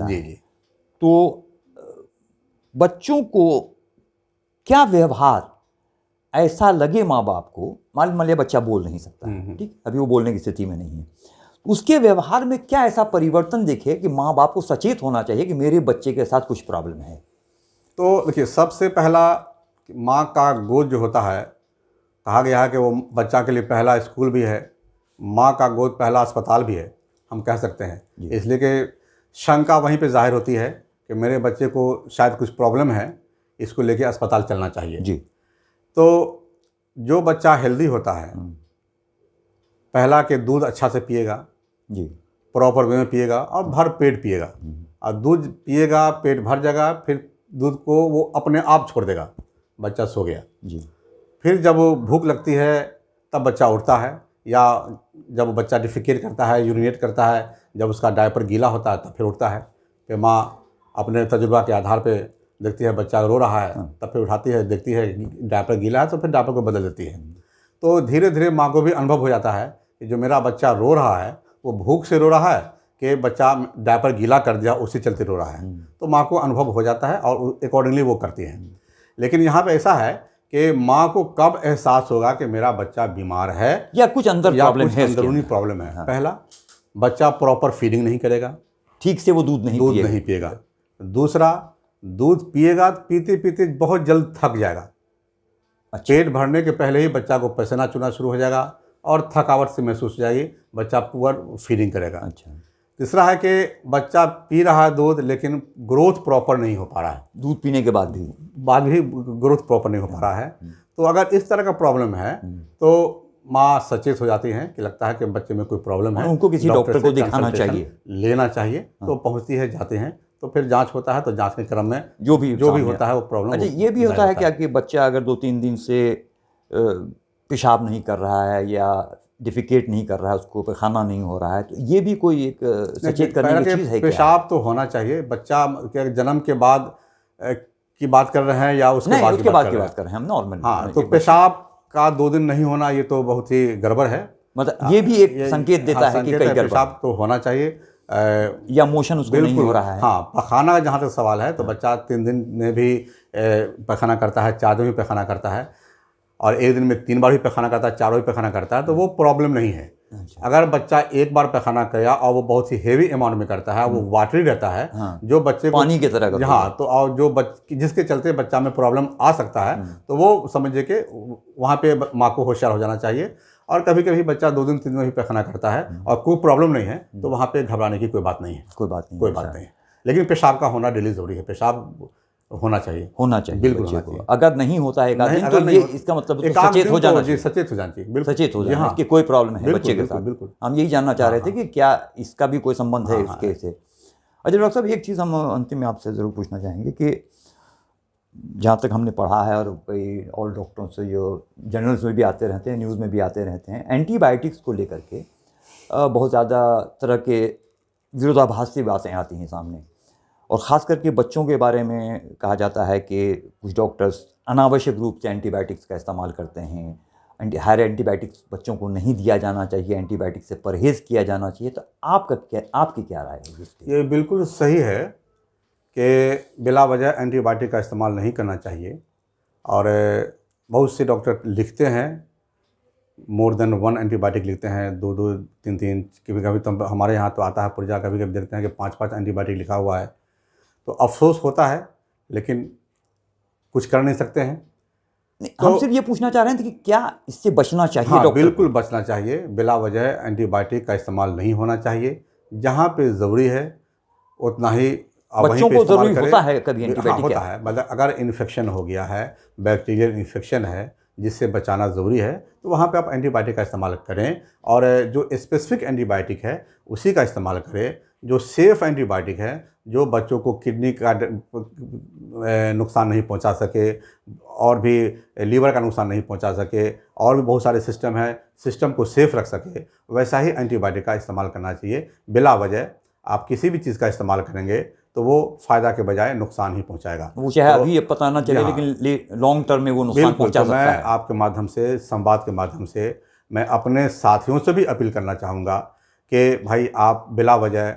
है। जी जी। तो बच्चों को क्या व्यवहार ऐसा लगे माँ बाप को, मान लिया बच्चा बोल नहीं सकता है, ठीक, अभी वो बोलने की स्थिति में नहीं है, उसके व्यवहार में क्या ऐसा परिवर्तन देखे कि माँ बाप को सचेत होना चाहिए कि मेरे बच्चे के साथ कुछ प्रॉब्लम है? तो देखिए, सबसे पहला माँ का गोद जो होता है, कहा गया है कि वो बच्चा के लिए पहला स्कूल भी है, माँ का गोद पहला अस्पताल भी है, हम कह सकते हैं। इसलिए कि शंका वहीं पे जाहिर होती है कि मेरे बच्चे को शायद कुछ प्रॉब्लम है, इसको लेके अस्पताल चलना चाहिए जी। तो जो बच्चा हेल्दी होता है, पहला के दूध अच्छा से पिएगा जी, प्रॉपर वे में पिएगा और भर पेट पिएगा, और दूध पिएगा, पेट भर जाएगा, फिर दूध को वो अपने आप छोड़ देगा, बच्चा सो गया जी। फिर जब भूख लगती है तब बच्चा उठता है, या जब बच्चा डिफिकेट करता है, यूरिनेट करता है, जब उसका डायपर गीला होता है तब फिर उठता है। फिर माँ अपने तजुर्बा के आधार पे देखती है बच्चा रो रहा है, तब फिर उठाती है, देखती है डायपर गीला है तो फिर डायपर को बदल देती है। तो धीरे धीरे माँ को भी अनुभव हो जाता है कि जो मेरा बच्चा रो रहा है वो भूख से रो रहा है कि बच्चा डायपर गीला कर दिया उसी चलते रो रहा है। तो माँ को अनुभव हो जाता है और अकॉर्डिंगली वो करती है। लेकिन यहाँ पे ऐसा है कि माँ को कब एहसास होगा कि मेरा बच्चा बीमार है या कुछ अंदरूनी प्रॉब्लम है। पहला, बच्चा प्रॉपर फीडिंग नहीं करेगा, ठीक से वो दूध नहीं पिएगा। दूसरा, दूध पिएगा तो पीते पीते बहुत जल्द थक जाएगा। अच्छा। पेट भरने के पहले ही बच्चा को पसीना चूना शुरू हो जाएगा और थकावट से महसूस हो जाएगी, बच्चा पुअर फीडिंग करेगा। अच्छा। तीसरा है कि बच्चा पी रहा है दूध लेकिन ग्रोथ प्रॉपर नहीं हो पा रहा है, दूध पीने के बाद भी ग्रोथ प्रॉपर नहीं हो पा रहा है। तो अगर इस तरह का प्रॉब्लम है तो माँ सचेत हो जाती हैं कि लगता है कि बच्चे में कोई प्रॉब्लम है, उनको किसी डॉक्टर को दिखाना चाहिए, लेना चाहिए। तो पहुँचती है, जाते हैं, तो फिर जांच होता है, तो जांच के क्रम में जो भी होता है वो प्रॉब्लम। अच्छा, ये भी होता है क्या कि बच्चा अगर 2-3 दिन से पेशाब नहीं कर रहा है या डिफिकेट नहीं कर रहा है, उसको पैखाना नहीं हो रहा है, तो ये भी कोई एक सचेत करने की चीज़ है क्या? पेशाब तो होना चाहिए। बच्चा के जन्म के बाद की बात कर रहे हैं या उसके नहीं, बाद उसके बाद की कर रहे बात कर रहे हैं हम नॉर्मल। हैं? हाँ, तो पेशाब का 2 दिन नहीं होना ये तो बहुत ही गड़बड़ है। मतलब ये भी एक संकेत देता है कि कई गड़बड़, पेशाब तो होना चाहिए या मोशन उसको नहीं हो रहा है। हाँ, पखाना जहाँ तक सवाल है तो बच्चा 3 दिन में भी पखाना करता है, 4 दिन में पखाना करता है, और 1 दिन में 3 बार भी पखाना करता है, 4 बार भी पखाना करता है, तो वो प्रॉब्लम नहीं है। अगर बच्चा एक बार पखाना किया और वो बहुत ही हेवी अमाउंट में करता है, वो वाटरी रहता है, हाँ, जो बच्चे को पानी की तरह करता है, हाँ, तो और जो जिसके चलते बच्चा में प्रॉब्लम आ सकता है, तो वो समझिए कि वहाँ पे माँ को होशियार हो जाना चाहिए। और कभी कभी बच्चा 2 दिन 3 दिन में भी पैखाना करता है और कोई प्रॉब्लम नहीं है, तो वहाँ पे घबराने की कोई बात नहीं है। कोई बात नहीं है। लेकिन पेशाब का होना डेली जरूरी है, पेशाब होना चाहिए बिल्कुल बच्चे को। अगर नहीं होता है एक आध दिन तो ये इसका मतलब तो सचेत हो जाना चाहिए, सचेत हो जाना चाहिए, सचेत हो जाना कि कोई प्रॉब्लम है बच्चे के साथ। बिल्कुल हम यही जानना चाह रहे थे कि क्या इसका भी कोई संबंध है इसके से। अच्छा डॉक्टर साहब, एक चीज़ हम अंतिम में आपसे ज़रूर पूछना चाहेंगे कि जहाँ तक हमने पढ़ा है और कई और डॉक्टरों से जो जर्नल्स में भी आते रहते हैं, न्यूज़ में भी आते रहते हैं, एंटीबायोटिक्स को लेकर के बहुत ज़्यादा तरह के विरोधाभासी बातें आती हैं सामने, और ख़ास करके बच्चों के बारे में कहा जाता है कि कुछ डॉक्टर्स अनावश्यक रूप से एंटीबायोटिक्स का इस्तेमाल करते हैं। हर एंटीबायोटिक्स बच्चों को नहीं दिया जाना चाहिए, एंटीबायोटिक्स से परहेज़ किया जाना चाहिए। तो आपकी क्या राय है इस पर? ये बिल्कुल सही है कि बिला वजह एंटीबायोटिक का इस्तेमाल नहीं करना चाहिए, और बहुत से डॉक्टर लिखते हैं मोर देन 1 एंटीबायोटिक लिखते हैं, 2-2, 3-3, कभी कभी तो हमारे यहाँ तो आता है पुर्जा, कभी कभी देखते हैं कि 5-5 एंटीबायोटिक लिखा हुआ है। तो अफसोस होता है, लेकिन कुछ कर नहीं सकते हैं। तो हम सिर्फ ये पूछना चाह रहे थे कि क्या इससे बचना चाहिए? हाँ, बिल्कुल बचना चाहिए। बिला वजह एंटीबायोटिक का इस्तेमाल नहीं होना चाहिए। जहाँ पे ज़रूरी है उतना ही बच्चों को ज़रूरी होता है कभी एंटीबायोटिक? होता है, मतलब अगर इन्फेक्शन हो गया है, बैक्टीरियल इन्फेक्शन है जिससे बचाना ज़रूरी है, तो वहाँ पे आप एंटीबायोटिक का इस्तेमाल करें, और जो स्पेसिफिक एंटीबायोटिक है उसी का इस्तेमाल करें। जो सेफ़ एंटीबायोटिक है, जो बच्चों को किडनी का नुकसान नहीं पहुंचा सके और भी लीवर का नुकसान नहीं पहुंचा सके, और भी बहुत सारे सिस्टम हैं, सिस्टम को सेफ रख सके, वैसा ही एंटीबायोटिक का इस्तेमाल करना चाहिए। बिला वजह आप किसी भी चीज़ का इस्तेमाल करेंगे तो वो फ़ायदा के बजाय नुकसान ही पहुंचाएगा। वो चाहे अभी ये पता ना चले, लेकिन लॉन्ग टर्म में वो नुकसान पहुंचा सकता है। मैं आपके माध्यम से, संवाद के माध्यम से, मैं अपने साथियों से भी अपील करना चाहूँगा कि भाई आप बिला वजह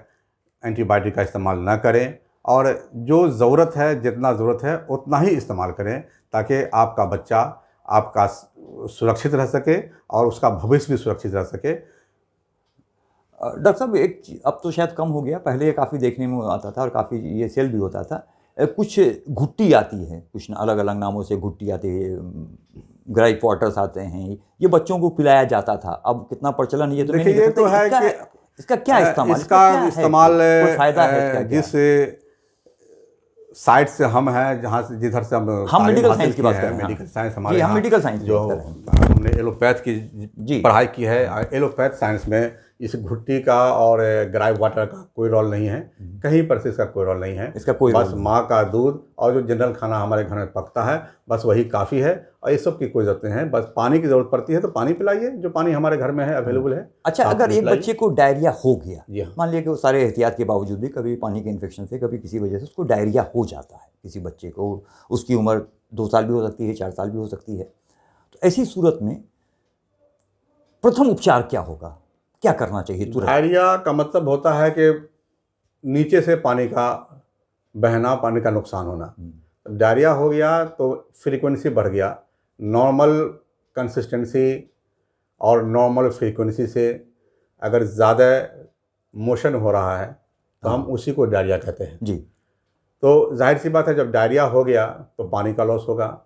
एंटीबायोटिक का इस्तेमाल ना करें, और जो ज़रूरत है, जितना ज़रूरत है उतना ही इस्तेमाल करें, ताकि आपका बच्चा आपका सुरक्षित रह सके और उसका भविष्य भी सुरक्षित रह सके। डॉक्टर साहब, एक अब तो शायद कम हो गया, पहले काफ़ी देखने में आता था और काफ़ी ये सेल भी होता था, कुछ घुट्टी आती है, कुछ अलग अलग नामों से घुट्टी आती है, ग्राइप वाटर्स आते हैं, ये बच्चों को पिलाया जाता था। अब कितना प्रचलन ये तो देखिए, ये तो है कि इसका क्या इस्तेमाल, इसका इस्तेमाल फायदा है? जिस साइड से हम हैं, जहाँ से जिधर से हम मेडिकल साइंस की बात कर रहे हैं, मेडिकल साइंस हमारे, हम मेडिकल साइंस जो हमने एलोपैथ की पढ़ाई की है, एलोपैथ साइंस में इस घुट्टी का और ग्राइप वाटर का कोई रोल नहीं है, कहीं पर से इसका कोई रोल नहीं है। इसका कोई बस माँ का दूध और जो जनरल खाना हमारे घर में पकता है, बस वही काफ़ी है, और ये सब की कोई ज़रूरत नहीं है। बस पानी की ज़रूरत पड़ती है तो पानी पिलाइए, जो पानी हमारे घर में है, अवेलेबल है। अच्छा, अगर एक बच्चे को डायरिया हो गया, मान लिया कि वो सारे एहतियात के बावजूद भी कभी पानी के इन्फेक्शन से, कभी किसी वजह से उसको डायरिया हो जाता है, किसी बच्चे को, उसकी उम्र 2 साल भी हो सकती है, 4 साल भी हो सकती है, तो ऐसी सूरत में प्रथम उपचार क्या होगा, क्या करना चाहिए? डायरिया का मतलब होता है कि नीचे से पानी का बहना, पानी का नुकसान होना। डायरिया हो गया तो फ्रीक्वेंसी बढ़ गया, नॉर्मल कंसिस्टेंसी और नॉर्मल फ्रीक्वेंसी से अगर ज़्यादा मोशन हो रहा है तो हम उसी को डायरिया कहते हैं जी। तो जाहिर सी बात है, जब डायरिया हो गया तो पानी का लॉस होगा,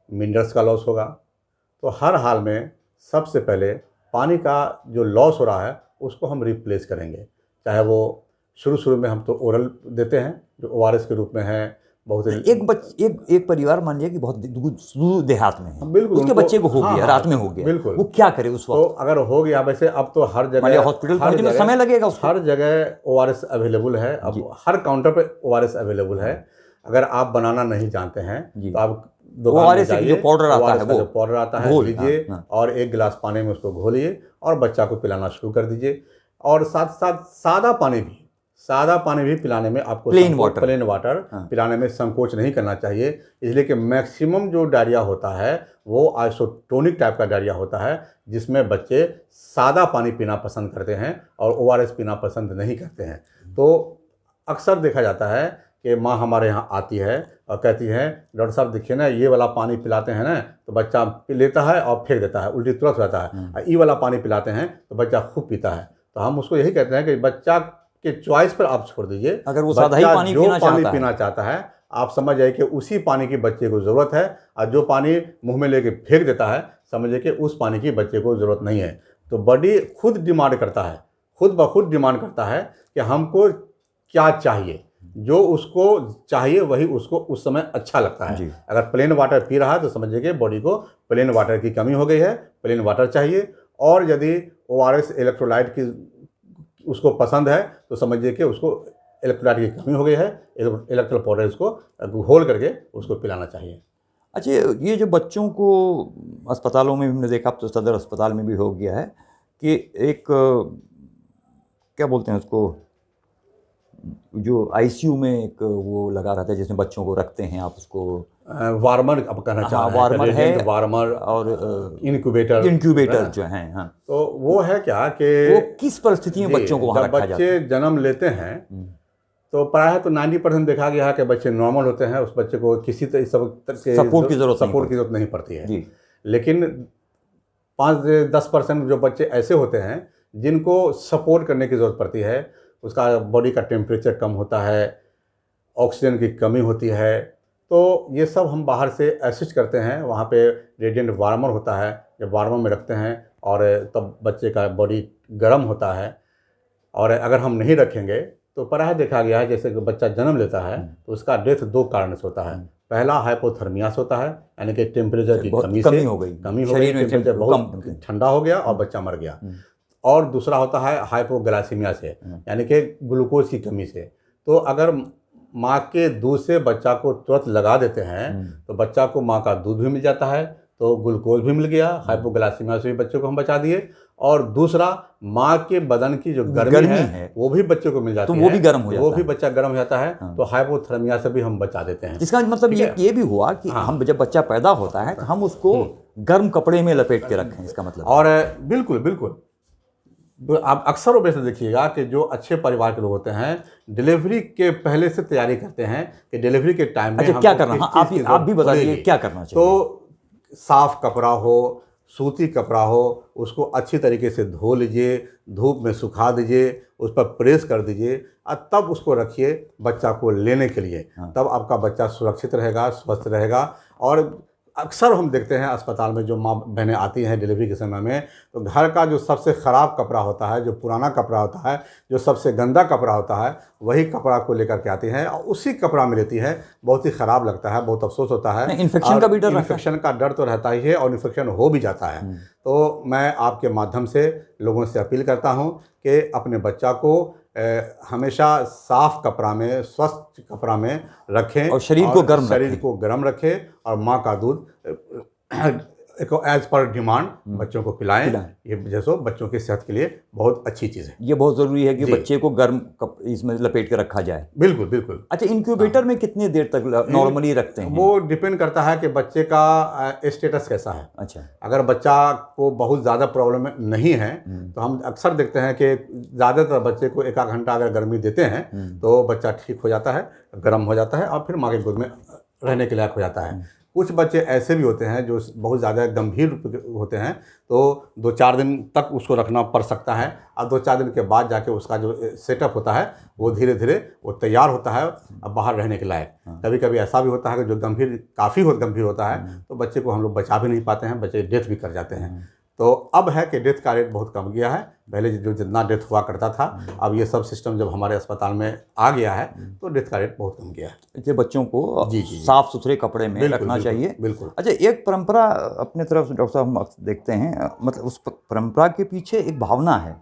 मिनरल्स का लॉस होगा। तो हर हाल में सबसे पहले पानी का जो लॉस हो रहा है उसको हम रिप्लेस करेंगे, चाहे वो शुरू में हम तो ओरल देते हैं जो ORS के रूप में है। बहुत एक परिवार मान लिया कि बहुत दूर देहात में है, बिल्कुल, उसके बच्चे को हो गया, रात में हो गया, बिल्कुल, वो क्या करे उस वक्त? तो अगर हो गया, वैसे अब तो हर जगह हॉस्पिटल पहुंचने में समय लगेगा उसको, हर जगह ORS अवेलेबल है, अब हर काउंटर पे ORS अवेलेबल है। अगर आप बनाना नहीं जानते हैं तो आप दुकान में ORS की जो जाइए, पाउडर आता ORS है का वो जो पाउडर आता है घोल, लीजिए हाँ। और 1 गिलास पानी में उसको घोलिए और बच्चा को पिलाना शुरू कर दीजिए। और साथ साथ सादा पानी भी पिलाने में आपको प्लेन वाटर, प्लेन वाटर हाँ। पिलाने में संकोच नहीं करना चाहिए, इसलिए कि मैक्सिमम जो डायरिया होता है वो आइसोटोनिक टाइप का डायरिया होता है, जिसमें बच्चे सादा पानी पीना पसंद करते हैं और ORS पीना पसंद नहीं करते हैं। तो अक्सर देखा जाता है कि माँ हमारे यहाँ आती है और कहती है, डॉक्टर साहब देखिए ना, ये वाला पानी पिलाते हैं ना तो बच्चा पी लेता है और फेंक देता है, उल्टी तुरंत हो जाता है, और ये वाला पानी पिलाते हैं तो बच्चा खूब पीता है। तो हम उसको यही कहते हैं कि बच्चा के चॉइस पर आप छोड़ दीजिए। अगर वो सादा ही पानी जो पानी पीना पीना चाहता है आप समझ जाइए कि उसी पानी की बच्चे को ज़रूरत है, और जो पानी मुंह में लेके फेंक देता है समझिए कि उस पानी की बच्चे को ज़रूरत नहीं है। तो बॉडी खुद डिमांड करता है, खुद ब खुद डिमांड करता है कि हमको क्या चाहिए, जो उसको चाहिए वही उसको उस समय अच्छा लगता है। जी। अगर प्लेन वाटर पी रहा है तो समझिए कि बॉडी को प्लेन वाटर की कमी हो गई है, प्लेन वाटर चाहिए। और यदि ORS इलेक्ट्रोलाइट की उसको पसंद है तो समझिए कि उसको इलेक्ट्रोलाइट की कमी हो गई है, इलेक्ट्रोल पाउडर इसको घोल करके उसको पिलाना चाहिए। अच्छा, ये जो बच्चों को अस्पतालों में भी हमने देखा, अब तो सदर अस्पताल में भी हो गया है कि एक क्या बोलते हैं उसको, जो ICU में एक वो लगा रहता है जिसमें बच्चों को रखते हैं, आप उसको वार्मर अब कहना चाह रहे हैं, वार्मर है, वार्मर और इंक्यूबेटर जो हैं, हाँ। तो वो है क्या कि वो किस परिस्थिति में बच्चों को वहाँ रखा जाता है? बच्चे जन्म लेते हैं तो प्रायः तो 90% देखा गया है कि बच्चे नॉर्मल होते हैं, उस बच्चे को किसी सपोर्ट की जरूरत नहीं पड़ती है। लेकिन 5-10% जो बच्चे ऐसे होते हैं जिनको सपोर्ट करने की ज़रूरत पड़ती है, उसका बॉडी का टेम्परेचर कम होता है, ऑक्सीजन की कमी होती है, तो ये सब हम बाहर से असिस्ट करते हैं। वहाँ पे रेडिएंट वार्मर होता है, जब वार्मर में रखते हैं और तब बच्चे का बॉडी गर्म होता है। और अगर हम नहीं रखेंगे तो प्रायः देखा गया है जैसे कि बच्चा जन्म लेता है तो उसका डेथ 2 कारण से होता है। पहला हाइपोथर्मिया से होता है, यानी कि टेम्परेचर की कमी हो गई, टेम्परेचर बहुत ठंडा हो गया और बच्चा मर गया। और दूसरा होता है हाइपोग्लाइसीमिया से, यानी कि ग्लूकोज की कमी से। तो अगर माँ के दूध से बच्चा को तुरंत लगा देते हैं तो बच्चा को माँ का दूध भी मिल जाता है, तो ग्लूकोज भी मिल गया, हाइपोग्लाइसीमिया से भी बच्चे को हम बचा दिए। और दूसरा, माँ के बदन की जो गर्मी है वो भी बच्चे को मिल जाती है, वो भी गर्म हो जाता है, वो भी बच्चा गर्म हो जाता है। तो हाइपोथर्मिया से भी हम बचा देते हैं। इसका मतलब ये भी हुआ कि हम जब बच्चा पैदा होता है तो हम उसको गर्म कपड़े में लपेट के रखें, इसका मतलब। और बिल्कुल बिल्कुल, आप अक्सर वैसे देखिएगा कि जो अच्छे परिवार के लोग होते हैं डिलीवरी के पहले से तैयारी करते हैं कि डिलीवरी के टाइम में क्या करना, आप भी बताइए क्या करना चाहिए। तो साफ कपड़ा हो, सूती कपड़ा हो, उसको अच्छी तरीके से धो लीजिए, धूप में सुखा दीजिए, उस पर प्रेस कर दीजिए और तब उसको रखिए बच्चा को लेने के लिए। तब आपका बच्चा सुरक्षित रहेगा, स्वस्थ रहेगा। और अक्सर हम देखते हैं अस्पताल में जो माँ बहनें आती हैं डिलीवरी के समय में, तो घर का जो सबसे ख़राब कपड़ा होता है, जो पुराना कपड़ा होता है, जो सबसे गंदा कपड़ा होता है, वही कपड़ा को लेकर के आती हैं और उसी कपड़ा में लेती है। बहुत ही ख़राब लगता है, बहुत अफसोस होता है। इन्फेक्शन का भी डर, इन्फेक्शन का डर तो रहता ही है और इन्फेक्शन हो भी जाता है। तो मैं आपके माध्यम से लोगों से अपील करता हूँ कि अपने बच्चा को हमेशा साफ कपड़ा में, स्वस्थ कपड़ा में रखें और शरीर को गर्म रखें और माँ का दूध एज पर डिमांड बच्चों को पिलाएं। ये जैसो बच्चों की सेहत के लिए बहुत अच्छी चीज़ है। ये बहुत ज़रूरी है कि बच्चे को गर्म इसमें लपेट के रखा जाए। बिल्कुल बिल्कुल। अच्छा, इंक्यूबेटर में कितनी देर तक नॉर्मली रखते हैं? वो डिपेंड करता है कि बच्चे का स्टेटस कैसा है। अच्छा, अगर बच्चा को बहुत ज़्यादा प्रॉब्लम नहीं है तो हम अक्सर देखते हैं कि ज़्यादातर बच्चे को 1 घंटा अगर गर्मी देते हैं तो बच्चा ठीक हो जाता है, गर्म हो जाता है और फिर माँ के गोद में रहने के लायक हो जाता है। कुछ बच्चे ऐसे भी होते हैं जो बहुत ज़्यादा गंभीर होते हैं, तो 2-4 दिन तक उसको रखना पड़ सकता है और 2-4 दिन के बाद जाके उसका जो सेटअप होता है वो धीरे धीरे वो तैयार होता है अब बाहर रहने के लायक। कभी कभी ऐसा भी होता है कि जो काफ़ी गंभीर होता है तो बच्चे को हम लोग बचा भी नहीं पाते हैं, बच्चे डेथ भी कर जाते हैं। तो अब है कि डेथ का रेट बहुत कम गया है। पहले जो जितना डेथ हुआ करता था, अब ये सब सिस्टम जब हमारे अस्पताल में आ गया है तो डेथ का रेट बहुत कम गया है। ये बच्चों को साफ सुथरे कपड़े में रखना चाहिए। बिल्कुल। अच्छा, एक परंपरा अपने तरफ से डॉक्टर साहब हम देखते हैं, मतलब उस परंपरा के पीछे एक भावना है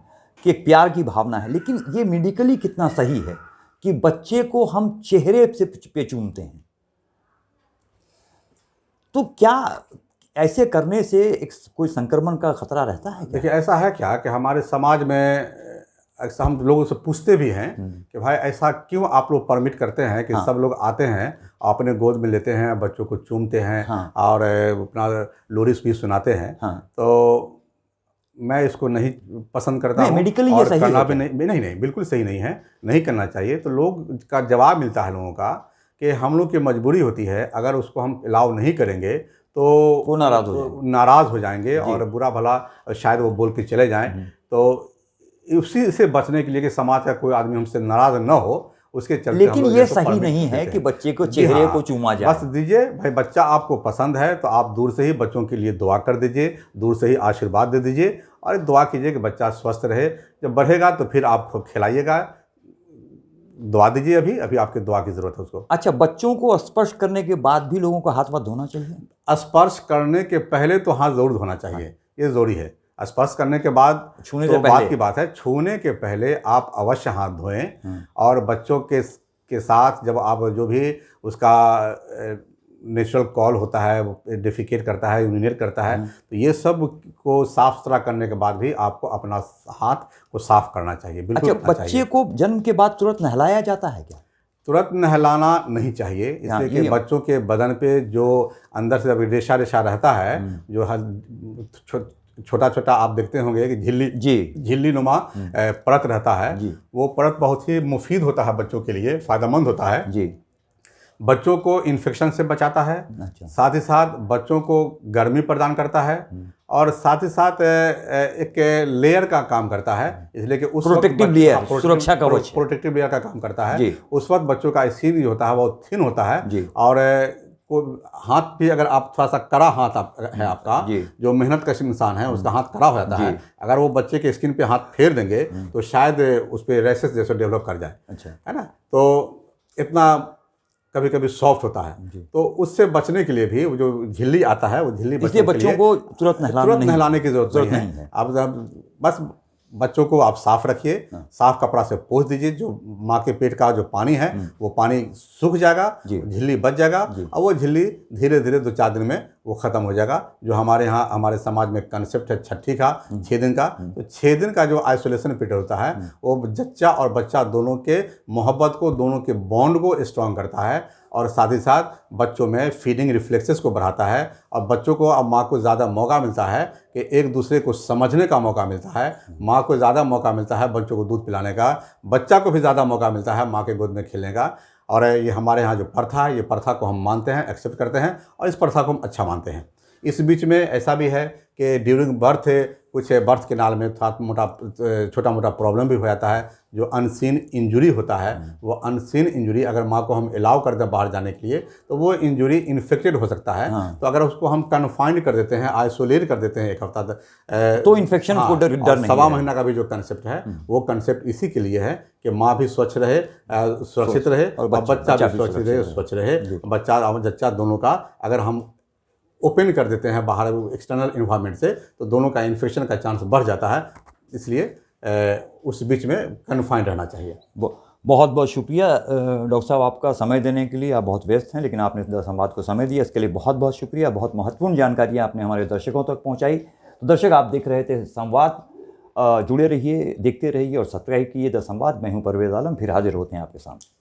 कि एक प्यार की भावना है, लेकिन ये मेडिकली कितना सही है कि बच्चे को हम चेहरे से पे चूमते हैं? तो क्या ऐसे करने से एक कोई संक्रमण का खतरा रहता है क्या? देखिए, ऐसा है क्या कि हमारे समाज में ऐसा हम लोगों से पूछते भी हैं कि भाई ऐसा क्यों आप लोग परमिट करते हैं कि सब लोग आते हैं, अपने गोद में लेते हैं, बच्चों को चूमते हैं और अपना लोरी भी सुनाते हैं। तो मैं इसको नहीं पसंद करता हूँ। मेडिकली ये और सही करना है भी नहीं, बिल्कुल सही नहीं है, नहीं करना चाहिए। तो लोग का जवाब मिलता है लोगों का कि हम लोग की मजबूरी होती है, अगर उसको हम अलाउ नहीं करेंगे तो वो नाराज़ हो जाएंगे और बुरा भला शायद वो बोल के चले जाएं। तो उसी से बचने के लिए कि समाज का कोई आदमी हमसे नाराज़ न हो, उसके चलते लेकिन ये सही नहीं है कि बच्चे को चेहरे को चूमा जाए। बस दीजिए भाई, बच्चा आपको पसंद है तो आप दूर से ही बच्चों के लिए दुआ कर दीजिए, दूर से ही आशीर्वाद दे दीजिए और दुआ कीजिए कि बच्चा स्वस्थ रहे। जब बढ़ेगा तो फिर आप खिलाइएगा, दुआ दीजिए। अभी आपकी दुआ की ज़रूरत है उसको। अच्छा, बच्चों को स्पर्श करने के बाद भी लोगों को हाथ धोना चाहिए? स्पर्श करने के पहले तो हाथ ज़रूर धोना चाहिए, ये ज़रूरी है। स्पर्श करने के बाद छूने तो से पहले बात की बात है, छूने के पहले आप अवश्य हाथ धोएं। और बच्चों के साथ जब आप जो भी उसका नेचुरल कॉल होता है, वो डिफिकेट करता है, यूरिनेट करता है, तो ये सब को साफ सुथरा करने के बाद भी आपको अपना हाथ को साफ करना चाहिए। बिल्कुल। अच्छा, बच्चे को जन्म के बाद तुरंत नहलाया जाता है क्या? तुरंत नहलाना नहीं चाहिए, इसलिए कि बच्चों के बदन पे जो अंदर से रेशा रहता है, जो छोटा छोटा आप देखते होंगे कि झिल्ली नुमा परत रहता है, वो परत बहुत ही मुफीद होता है बच्चों के लिए, फ़ायदेमंद होता है जी। बच्चों को इन्फेक्शन से बचाता है। अच्छा। साथ ही साथ बच्चों को गर्मी प्रदान करता है और साथ ही साथ एक लेयर का काम करता है, इसलिए कि उस प्रोटेक्टिव लेयर, सुरक्षा कवच, प्रोटेक्टिव लेयर का काम करता है। उस वक्त बच्चों का स्किन जो होता है वो थिन होता है और को हाथ भी, अगर आप थोड़ा सा कड़ा हाथ है आपका, जो मेहनत कश इंसान है उसका हाथ कड़ा हो जाता है, अगर वो बच्चे के स्किन पे हाथ फेर देंगे तो शायद उस पर रैशेस जैसे डेवलप कर जाए। अच्छा। है ना? तो इतना कभी कभी सॉफ्ट होता है, तो उससे बचने के लिए भी वो जो झिल्ली आता है, वो झिल्ली बच्चों को तुरंत नहलाने की जरूरत नहीं है। आप बस बच्चों को आप साफ रखिए, साफ कपड़ा से पोंछ दीजिए। जो माँ के पेट का जो पानी है वो पानी सूख जाएगा, झिल्ली बच जाएगा और वो झिल्ली धीरे धीरे 2-4 दिन में वो ख़त्म हो जाएगा। जो हमारे यहाँ हमारे समाज में कंसेप्ट है छठी का, 6 दिन का, तो 6 दिन का जो आइसोलेशन पीरियड होता है वो जच्चा और बच्चा दोनों के मोहब्बत को, दोनों के बॉन्ड को स्ट्रॉन्ग करता है और साथ ही साथ बच्चों में फीडिंग रिफ्लेक्सेस को बढ़ाता है और बच्चों को अब माँ को ज़्यादा मौका मिलता है कि एक दूसरे को समझने का मौका मिलता है। माँ को ज़्यादा मौका मिलता है बच्चों को दूध पिलाने का, बच्चा को भी ज़्यादा मौका मिलता है माँ के गोद में खेलने का। और ये हमारे यहाँ जो प्रथा है, ये प्रथा को हम मानते हैं, एक्सेप्ट करते हैं और इस प्रथा को हम अच्छा मानते हैं। इस बीच में ऐसा भी है कि ड्यूरिंग बर्थ कुछ बर्थ के नाल में छोटा मोटा प्रॉब्लम भी हो जाता है। जो अनसीन इंजरी होता है, वो अनसीन इंजरी अगर माँ को हम अलाउ कर दें बाहर जाने के लिए तो वो इंजरी इन्फेक्टेड हो सकता है। तो अगर उसको हम कन्फाइंड कर देते हैं, आइसोलेट कर देते हैं 1 हफ्ता तक, तो इन्फेक्शन को डर नहीं। 1.25 महीना का भी जो कंसेप्ट है वो कंसेप्ट इसी के लिए है कि माँ भी स्वच्छ रहे, सुरक्षित रहे और बच्चा भी स्वच्छ रहे। बच्चा और जच्चा दोनों का अगर हम ओपन कर देते हैं बाहर एक्सटर्नल इन्वायरमेंट से, तो दोनों का इन्फेक्शन का चांस बढ़ जाता है। इसलिए उस बीच में कन्फाइंड रहना चाहिए। बहुत बहुत शुक्रिया डॉक्टर साहब आपका समय देने के लिए। आप बहुत व्यस्त हैं लेकिन आपने संवाद को समय दिया, इसके लिए बहुत बहुत शुक्रिया। बहुत महत्वपूर्ण जानकारी आपने हमारे दर्शकों तक पहुंचाई। तो दर्शक, आप देख रहे थे संवाद, जुड़े रहिए, देखते रहिए और सब्सक्राइब कीजिए द संवाद। मैं हूं परवेज़ आलम, फिर हाजिर होते हैं आपके सामने।